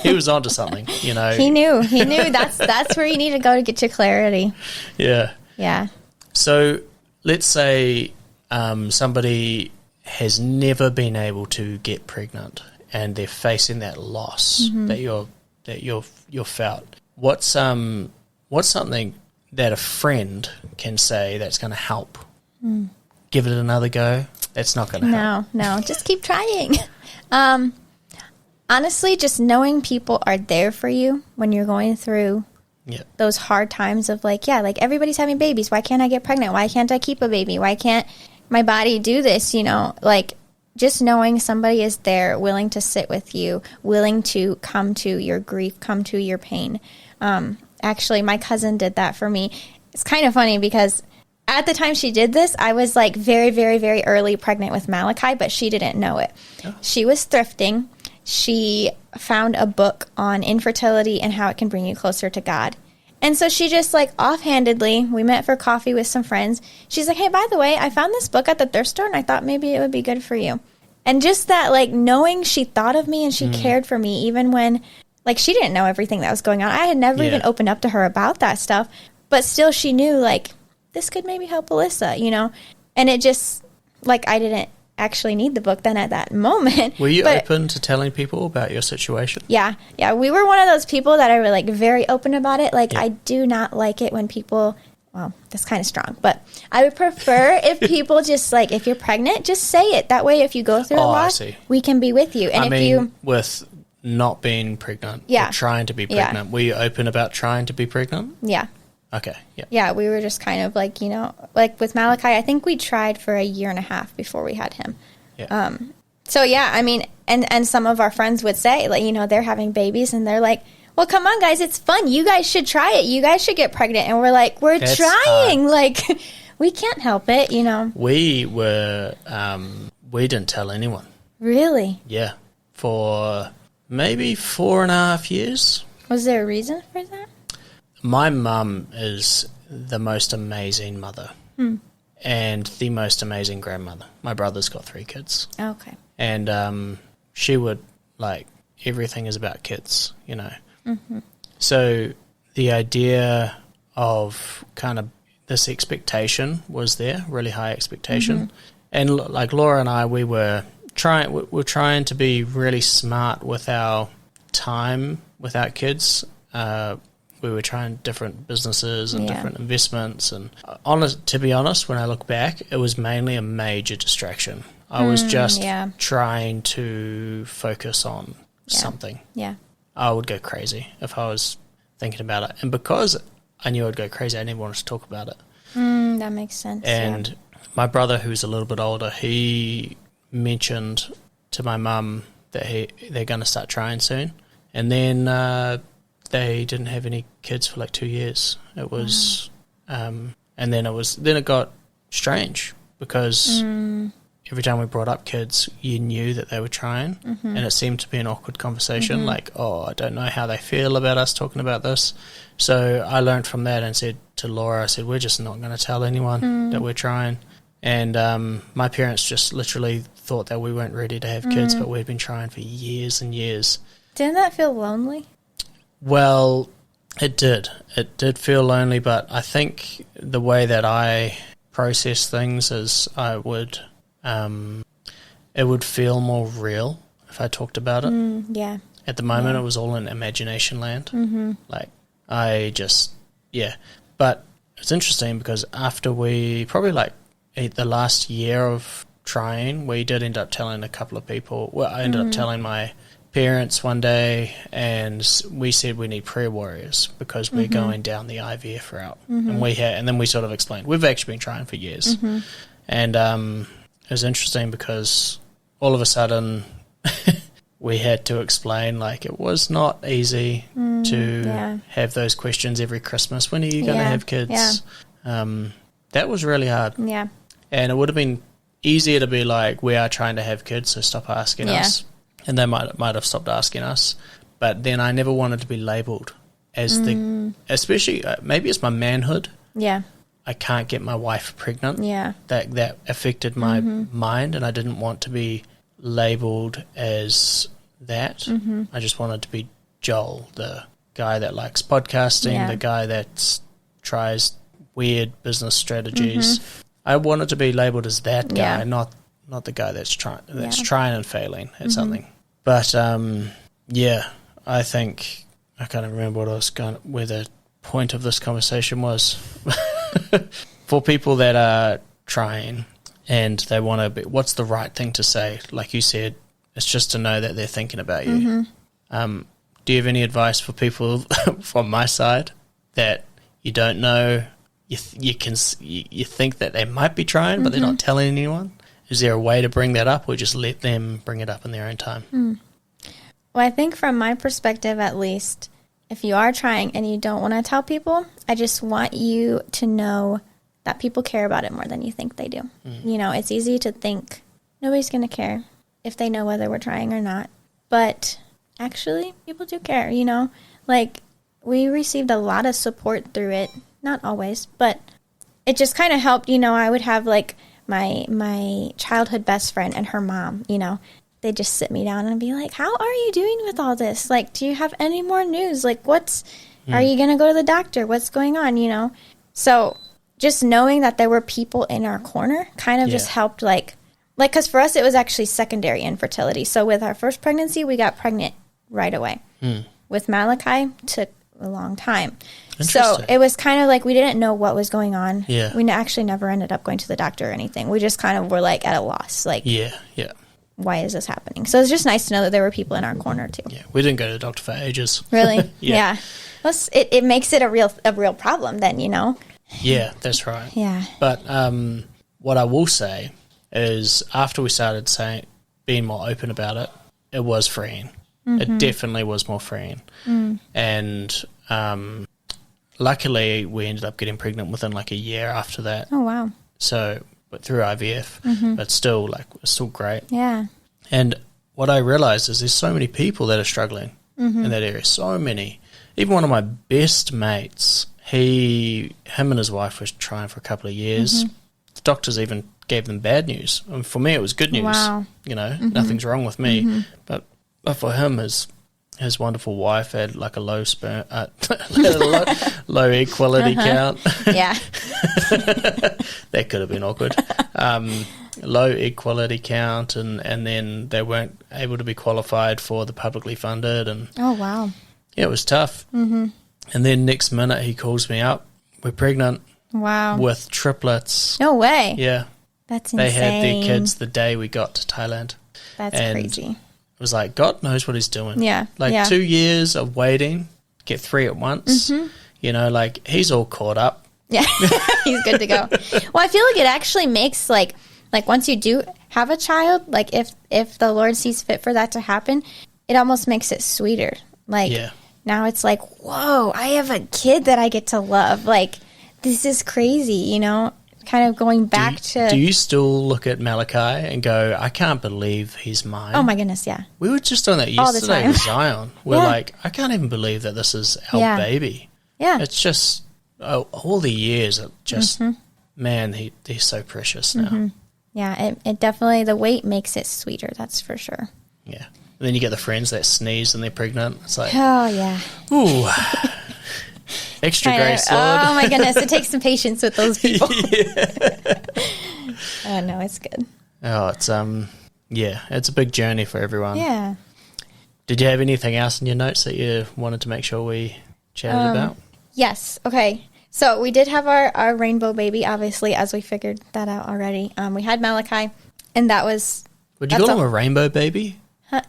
he was onto something, He knew. That's where you need to go to get your clarity. Yeah. Yeah. So let's say somebody has never been able to get pregnant and they're facing that loss that you're felt. What's something that a friend can say that's going to help? Give it another go. That's not going to help. No, just keep trying. Honestly, just knowing people are there for you when you're going through those hard times of like everybody's having babies. Why can't I get pregnant? Why can't I keep a baby? Why can't my body do this? Like just knowing somebody is there, willing to sit with you, willing to come to your grief, come to your pain. Actually, my cousin did that for me. It's kind of funny because at the time she did this, I was like very, very, very early pregnant with Malachi, but she didn't know it. Oh. She was thrifting. She found a book on infertility and how it can bring you closer to God. And so she just like offhandedly, we met for coffee with some friends. She's like, hey, by the way, I found this book at the thrift store and I thought maybe it would be good for you. And just that like knowing she thought of me and she cared for me even when like she didn't know everything that was going on. I had never even opened up to her about that stuff, but still she knew like, this could maybe help Alyssa, And it just, like, I didn't actually need the book then at that moment. Were you open to telling people about your situation? Yeah. Yeah, we were one of those people that are, like, very open about it. Like, I do not like it when people, well, that's kind of strong, but I would prefer if people just, like, if you're pregnant, just say it. That way, if you go through a loss, we can be with you. And with not being pregnant. Yeah. Or trying to be pregnant. Yeah. Were you open about trying to be pregnant? Yeah. Okay. Yeah. Yeah, we were just kind of like, you know, like with Malachi, I think we tried for a year and a half before we had him. Yeah. So yeah, I mean, and some of our friends would say, like, you know, they're having babies and they're like, well, come on, guys, it's fun. You guys should try it. You guys should get pregnant. And we're like, we're That's trying. hard. Like, we can't help it, you know. We were, we didn't tell anyone. Really? Yeah. For maybe 4.5 years. Was there a reason for that? My mum is the most amazing mother and the most amazing grandmother. My brother's got 3 kids. Okay. And she would, like, everything is about kids, you know. So the idea of kind of this expectation was there, really high expectation. And like Laura and I, we're trying to be really smart with our time with our kids. We were trying different businesses and different investments. And to be honest, when I look back, it was mainly a major distraction. I was just trying to focus on something. Yeah. I would go crazy if I was thinking about it. And because I knew I'd go crazy, I never wanted to talk about it. That makes sense. And my brother, who's a little bit older, he mentioned to my mum that they're going to start trying soon. And then they didn't have any kids for like 2 years. It was, and then it got strange because every time we brought up kids, you knew that they were trying, and it seemed to be an awkward conversation, like, oh, I don't know how they feel about us talking about this. So I learned from that and said to Laura, I said, we're just not going to tell anyone that we're trying. And my parents just literally thought that we weren't ready to have kids, but we'd been trying for years and years. Didn't that feel lonely? Well, it did. It did feel lonely, but I think the way that I process things is it would feel more real if I talked about it. Yeah. At the moment, it was all in imagination land. Like, But it's interesting because after we, probably like the last year of trying, we did end up telling a couple of people. Well, I ended up telling my parents one day, and we said we need prayer warriors because we're going down the IVF route. And then we sort of explained, we've actually been trying for years. And it was interesting because all of a sudden we had to explain, like, it was not easy to have those questions every Christmas. When are you going to have kids? That was really hard. Yeah. And it would have been easier to be like, we are trying to have kids, so stop asking us. And they might have stopped asking us. But then I never wanted to be labelled as especially, maybe it's my manhood. Yeah. I can't get my wife pregnant. Yeah. That affected my mind, and I didn't want to be labelled as that. I just wanted to be Joel, the guy that likes podcasting, the guy that tries weird business strategies. I wanted to be labelled as that guy, not the guy that's trying and failing at something. But I think I can't remember where the point of this conversation was. For people that are trying and they want to be, what's the right thing to say? Like you said, it's just to know that they're thinking about you. Do you have any advice for people from my side that you don't know? You think that they might be trying, but they're not telling anyone. Is there a way to bring that up, or just let them bring it up in their own time? Well, I think from my perspective, at least, if you are trying and you don't want to tell people, I just want you to know that people care about it more than you think they do. You know, it's easy to think nobody's going to care if they know whether we're trying or not. But actually, people do care, you know. Like, we received a lot of support through it. Not always, but it just kind of helped. You know, I would have, like, my childhood best friend and her mom, you know. They'd just sit me down and be like, how are you doing with all this? Like, do you have any more news? Like, are you going to go to the doctor? What's going on, you know? So just knowing that there were people in our corner kind of just helped, like, because for us, it was actually secondary infertility. So with our first pregnancy, we got pregnant right away. With Malachi, took a long time. So it was kind of like we didn't know what was going on. We actually never ended up going to the doctor or anything. We just kind of were, like, at a loss. Like, why is this happening? So it's just nice to know that there were people in our corner too. Yeah, we didn't go to the doctor for ages. Really? Yeah. It makes it a real problem then, you know? Yeah, that's right. Yeah. But what I will say is after we started being more open about it, it was freeing. It definitely was more freeing. And luckily we ended up getting pregnant within like a year after that. Oh, wow. So, but through IVF, but still, it's still great. Yeah. And what I realized is there's so many people that are struggling in that area. So many. Even one of my best mates, him and his wife was trying for a couple of years. The doctors even gave them bad news. And for me, it was good news. Wow. You know, nothing's wrong with me. But for him, his wonderful wife had like a low sperm, low equality count. Yeah. That could have been awkward. Low equality count, and then they weren't able to be qualified for the publicly funded. And oh, wow. yeah, it was tough. And then next minute he calls me up. We're pregnant. Wow. With triplets. No way. Yeah. That's insane. They had their kids the day we got to Thailand. That's crazy. It was like, God knows what he's doing. Yeah. 2 years of waiting, get 3 at once. You know, he's all caught up. Yeah. He's good to go. Well, I feel like it actually makes, like once you do have a child, like, if the Lord sees fit for that to happen, it almost makes it sweeter. Now it's like, whoa, I have a kid that I get to love. Like, this is crazy, you know? Kind of going back to... Do you still look at Malachi and go, I can't believe he's mine? Oh, my goodness, yeah. We were just doing that yesterday with Zion. We're like, I can't even believe that this is our baby. Yeah. It's just, all the years, it just, man, he's so precious now. Yeah, it definitely, the weight makes it sweeter, that's for sure. Yeah. And then you get the friends that sneeze and they're pregnant. It's like, oh, yeah. Ooh. Extra grace, Lord. Oh, my goodness. It takes some patience with those people. Oh, no, it's good. Oh, it's, it's a big journey for everyone. Yeah. Did you have anything else in your notes that you wanted to make sure we chatted about? Yes. Okay. So we did have our rainbow baby, obviously, as we figured that out already. We had Malachi, and that was... Would you call him a rainbow baby?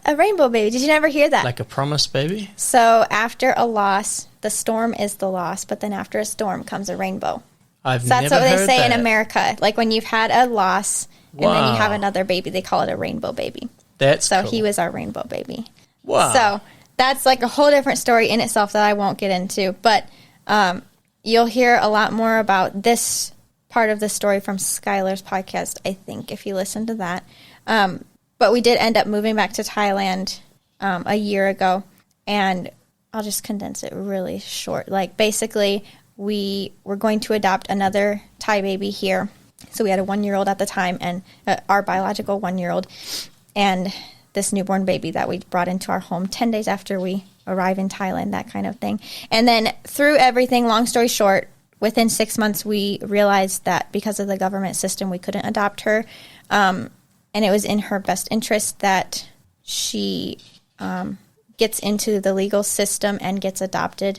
A rainbow baby. Did you never hear that? Like a promise baby? So after a loss, the storm is the loss, but then after a storm comes a rainbow. That's what they say in America. Like when you've had a loss and then you have another baby, they call it a rainbow baby. That's so cool. He was our rainbow baby. Wow. So that's like a whole different story in itself that I won't get into. But you'll hear a lot more about this part of the story from Skylar's podcast, I think, if you listen to that. But we did end up moving back to Thailand a year ago, and I'll just condense it really short. Like, basically, we were going to adopt another Thai baby here. So we had a 1-year-old at the time, and our biological 1-year-old, and this newborn baby that we brought into our home 10 days after we arrive in Thailand, that kind of thing. And then through everything, long story short, within 6 months, we realized that because of the government system, we couldn't adopt her. And it was in her best interest that she gets into the legal system and gets adopted.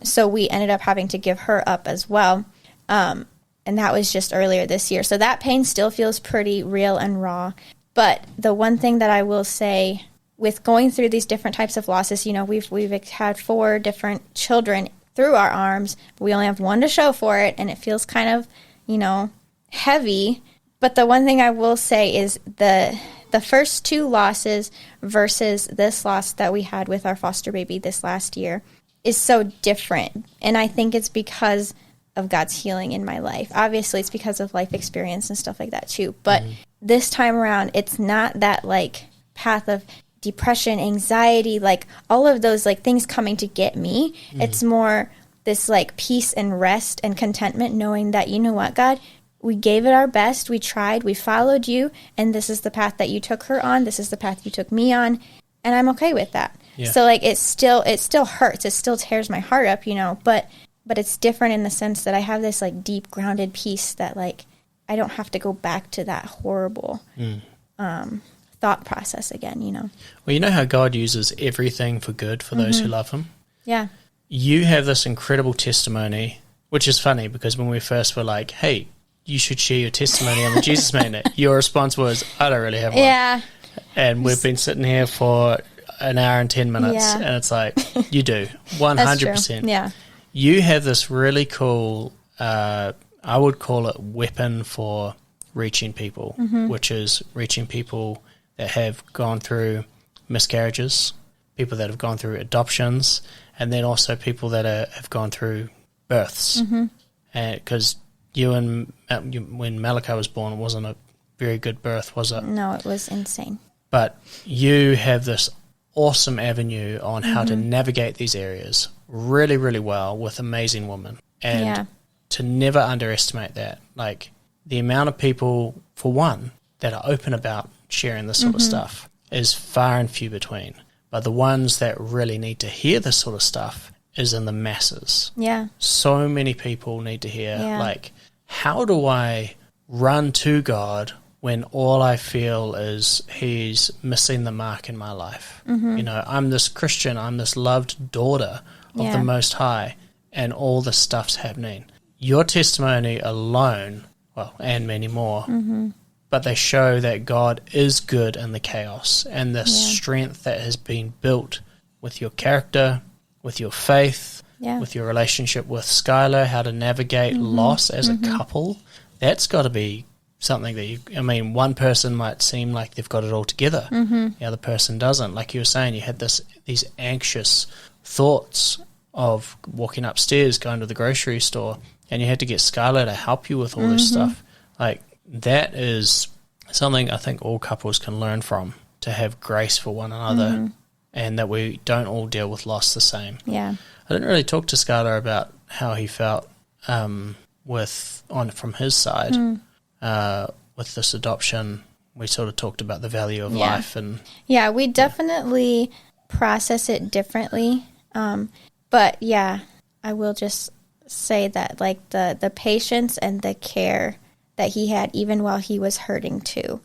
So we ended up having to give her up as well. And that was just earlier this year. So that pain still feels pretty real and raw. But the one thing that I will say with going through these different types of losses, you know, we've had 4 different children through our arms. But we only have one to show for it. And it feels kind of, you know, heavy. But the one thing I will say is the first 2 losses versus this loss that we had with our foster baby this last year is so different. And I think it's because of God's healing in my life. Obviously, it's because of life experience and stuff like that too. But this time around, it's not that like path of depression, anxiety, like all of those like things coming to get me. It's more this like peace and rest and contentment knowing that, you know what, God, we gave it our best, we tried, we followed you, and this is the path that you took her on, this is the path you took me on, and I'm okay with that. Yeah. So like it still hurts, it still tears my heart up, you know, but it's different in the sense that I have this like deep grounded peace that like I don't have to go back to that horrible thought process again, you know. Well, you know how God uses everything for good for those who love him? Yeah. You have this incredible testimony, which is funny because when we first were like, hey, you should share your testimony on the Jesus Magnet, your response was, I don't really have one. Yeah. And we've been sitting here for an hour and 10 minutes, Yeah. and it's like, you do, 100%. Yeah. You have this really cool, I would call it weapon for reaching people, which is reaching people that have gone through miscarriages, people that have gone through adoptions, and then also people that have gone through births. Because when Malachi was born, it wasn't a very good birth, was it? No, it was insane. But you have this awesome avenue on how to navigate these areas really, really well with amazing women. And to never underestimate that. Like, the amount of people, for one, that are open about sharing this sort of stuff is far and few between. But the ones that really need to hear this sort of stuff is in the masses. Yeah. So many people need to hear, Yeah. like, how do I run to God when all I feel is he's missing the mark in my life? You know, I'm this Christian, I'm this loved daughter of the Most High, and all this stuff's happening. Your testimony alone, well, and many more, but they show that God is good in the chaos, and the strength that has been built with your character, with your faith, with your relationship with Skylar, how to navigate loss as a couple. That's got to be something that one person might seem like they've got it all together. The other person doesn't. Like you were saying, you had these anxious thoughts of walking upstairs, going to the grocery store, and you had to get Skylar to help you with all this stuff. Like, that is something I think all couples can learn from, to have grace for one another, and that we don't all deal with loss the same. Yeah. I didn't really talk to Skylar about how he felt from his side with this adoption. We sort of talked about the value of life, and we definitely process it differently. But yeah, I will just say that, like, the patience and the care that he had, even while he was hurting too,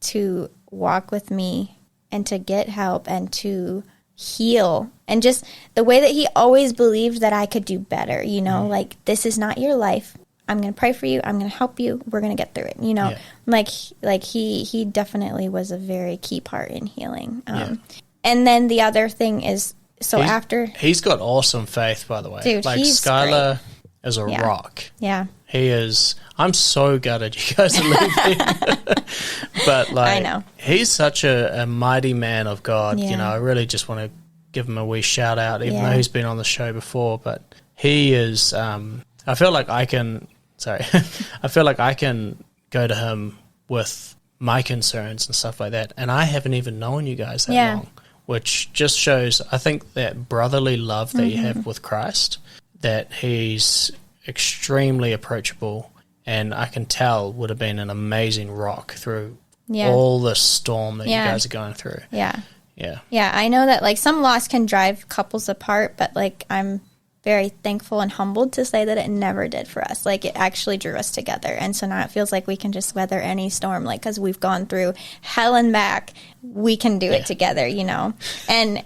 to walk with me and to get help and to heal, and just the way that he always believed that I could do better, you know, like, this is not your life. I'm going to pray for you. I'm going to help you. We're going to get through it. You know, like he definitely was a very key part in healing. And then the other thing is, he's got awesome faith, by the way. Dude, like, he's Skylar is a rock. Yeah. He is. I'm so gutted you guys are leaving. But, like, I know. He's such a mighty man of God. You know, I really just want to give him a wee shout out, even though he's been on the show before. But he is, I feel like I can go to him with my concerns and stuff like that. And I haven't even known you guys that long, which just shows, I think, that brotherly love that you have with Christ, that he's extremely approachable, and I can tell would have been an amazing rock through all the storm that you guys are going through. Yeah, I know that, like, some loss can drive couples apart, but, like, I'm very thankful and humbled to say that it never did for us. Like, it actually drew us together, and so now it feels like we can just weather any storm, like, because we've gone through hell and back, we can do it together, you know. And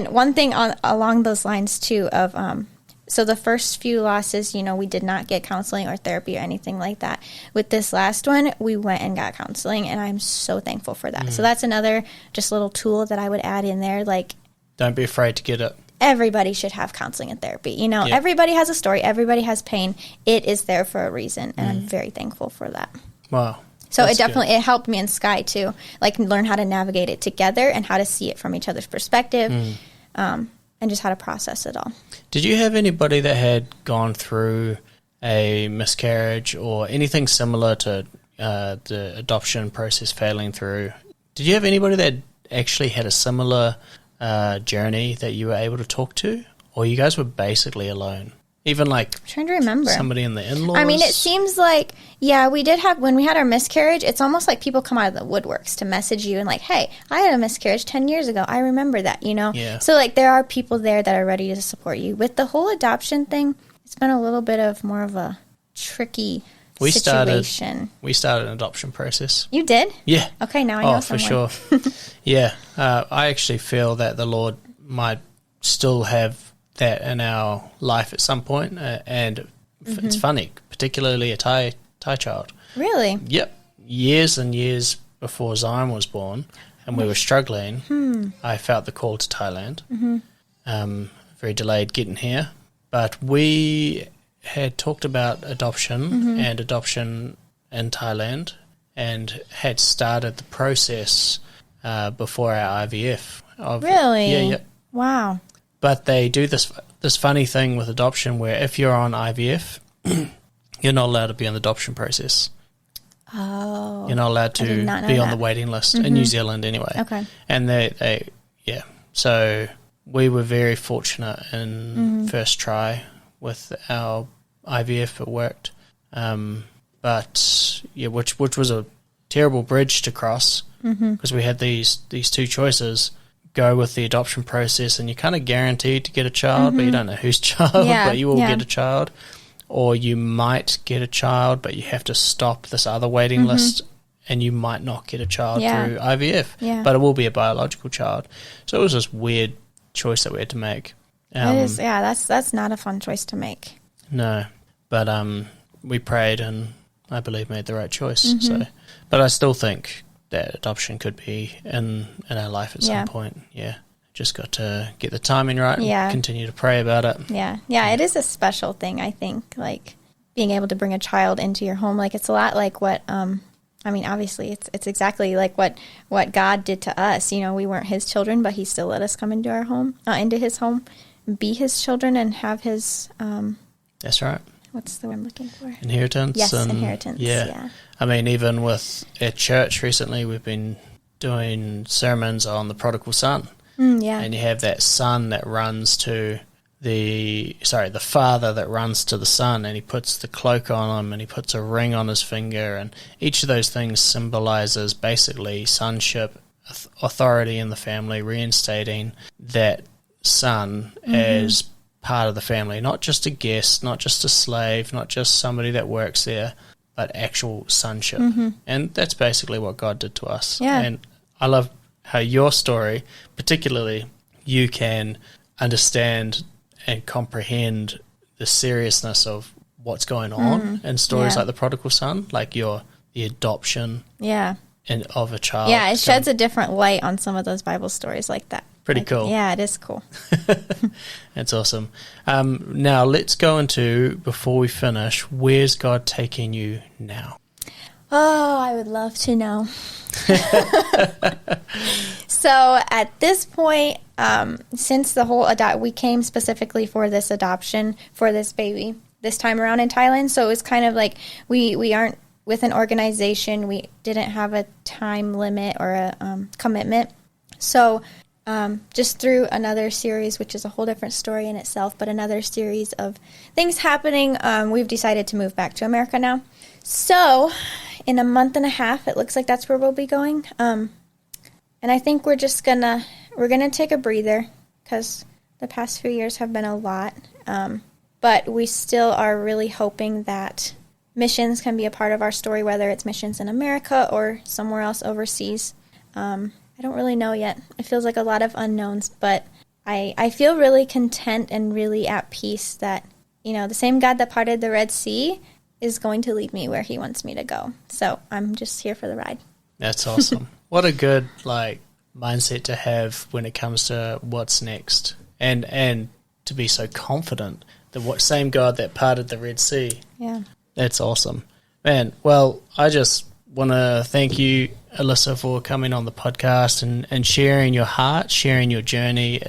one thing along those lines too of so the first few losses, you know, we did not get counseling or therapy or anything like that. With this last one, we went and got counseling, and I'm so thankful for that. So that's another just little tool that I would add in there. Like, don't be afraid to get it. Everybody should have counseling and therapy. You know, everybody has a story. Everybody has pain. It is there for a reason, and I'm very thankful for that. Wow. So it definitely it helped me in Sky too, like, learn how to navigate it together and how to see it from each other's perspective, and just how to process it all. Did you have anybody that had gone through a miscarriage or anything similar to the adoption process failing through? Did you have anybody that actually had a similar journey that you were able to talk to, or you guys were basically alone? Even, like, I'm trying to remember, somebody in the in-laws? I mean, it seems like, we did have, when we had our miscarriage, it's almost like people come out of the woodworks to message you and, like, hey, I had a miscarriage 10 years ago. I remember that, you know? Yeah. So, like, there are people there that are ready to support you. With the whole adoption thing, it's been a little bit of more of a tricky situation. We started an adoption process. You did? Yeah. Okay, now I know for someone. sure. Yeah. I actually feel that the Lord might still have that in our life at some point, and it's funny, particularly a Thai child. Really? Yep. Years and years before Zion was born, and we were struggling, I felt the call to Thailand. Very delayed getting here. But we had talked about adoption and adoption in Thailand and had started the process before our IVF. Really? Yeah. Wow. But they do this funny thing with adoption where if you're on IVF, you're not allowed to be on the adoption process. Oh. You're not allowed to be on the waiting list in New Zealand anyway. Okay. And they so we were very fortunate in first try with our IVF. It worked. But yeah, which was a terrible bridge to cross because we had these two choices: go with the adoption process, and you're kind of guaranteed to get a child, but you don't know whose child, but you will get a child, or you might get a child, but you have to stop this other waiting list, and you might not get a child through IVF, but it will be a biological child. So it was this weird choice that we had to make. It is, that's not a fun choice to make. No, but we prayed and I believe made the right choice. So, but I still think that adoption could be in our life at some point. Yeah, just got to get the timing right and continue to pray about it. Yeah, it is a special thing, I think, like being able to bring a child into your home. Like it's a lot like what obviously it's exactly like what God did to us. You know, we weren't his children, but he still let us come into our home, into his home, be his children and have his that's right. What's the word I'm looking for? Inheritance. Yes, inheritance. Yeah. I mean, even with at church recently, we've been doing sermons on the prodigal son. And you have that son that runs to the father that runs to the son, and he puts the cloak on him and he puts a ring on his finger, and each of those things symbolizes basically sonship, authority in the family, reinstating that son as part of the family, not just a guest, not just a slave, not just somebody that works there, but actual sonship. And that's basically what God did to us. And I love how your story, particularly, you can understand and comprehend the seriousness of what's going on in stories like the prodigal son, like the adoption of a child. Yeah, it sheds a different light on some of those Bible stories like that. Pretty cool. Yeah, it is cool. That's awesome. Now let's go into, before we finish, where's God taking you now? Oh, I would love to know. So at this point, since the whole we came specifically for this adoption for this baby this time around in Thailand. So it was kind of like we aren't with an organization. We didn't have a time limit or a commitment. So just through another series, which is a whole different story in itself, but another series of things happening, we've decided to move back to America now. So in a month and a half, it looks like that's where we'll be going. And I think we're gonna take a breather because the past few years have been a lot. But we still are really hoping that missions can be a part of our story, whether it's missions in America or somewhere else overseas. I don't really know yet. It feels like a lot of unknowns, but I feel really content and really at peace that, you know, the same God that parted the Red Sea is going to lead me where he wants me to go. So I'm just here for the ride. That's awesome. What a good mindset to have when it comes to what's next, and to be so confident that what same God that parted the Red Sea. Yeah, that's awesome, man. Well, I just want to thank you, Alyssa, for coming on the podcast and sharing your heart, sharing your journey.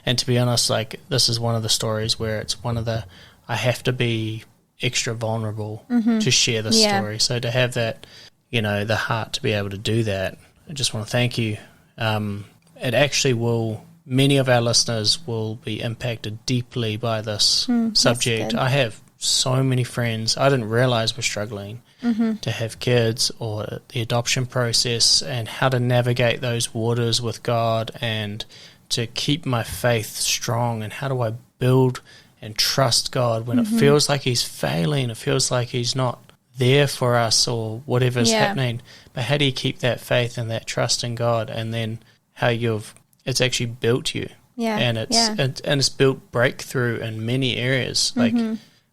And to be honest, this is one of the stories where it's one of the I have to be extra vulnerable to share this story. So to have that, the heart to be able to do that, I just want to thank you. It actually many of our listeners will be impacted deeply by this subject. I have so many friends I didn't realize were struggling to have kids, or the adoption process and how to navigate those waters with God and to keep my faith strong, and how do I build and trust God when it feels like he's failing, it feels like he's not there for us or whatever's happening. But how do you keep that faith and that trust in God, and then how it's actually built you. And it's built breakthrough in many areas,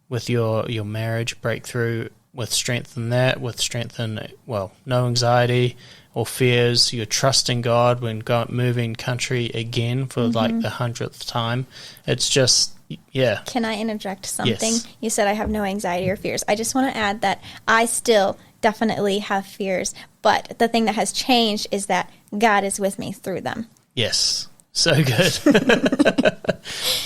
with your marriage breakthrough, with strength in that, with strength in, no anxiety, or fears. You're trusting God when moving country again for like the 100th time. It's just, yeah. Can I interject something? Yes. You said I have no anxiety or fears. I just want to add that I still definitely have fears, but the thing that has changed is that God is with me through them. Yes. So good.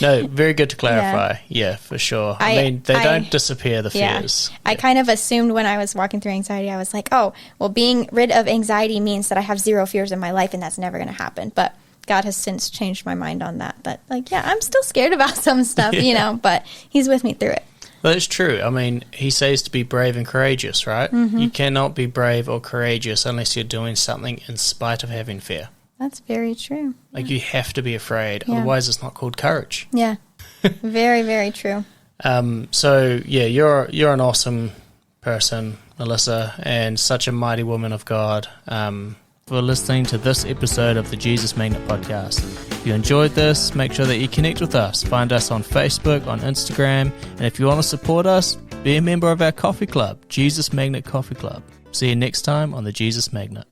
No, very good to clarify. Yeah, for sure. I mean, they don't disappear, the fears. I kind of assumed when I was walking through anxiety, I was like, oh, well, being rid of anxiety means that I have zero fears in my life, and that's never going to happen. But God has since changed my mind on that. But, like, yeah, I'm still scared about some stuff, you know, but he's with me through it. Well, it's true. I mean, he says to be brave and courageous, right? You cannot be brave or courageous unless you're doing something in spite of having fear. That's very true. Like, you have to be afraid. Otherwise, it's not called courage. Yeah. Very, very true. So, yeah, you're an awesome person, Alyssa, and such a mighty woman of God. For listening to this episode of the Jesus Magnet podcast. If you enjoyed this, make sure that you connect with us. Find us on Facebook, on Instagram, and if you want to support us, be a member of our coffee club, Jesus Magnet Coffee Club. See you next time on the Jesus Magnet.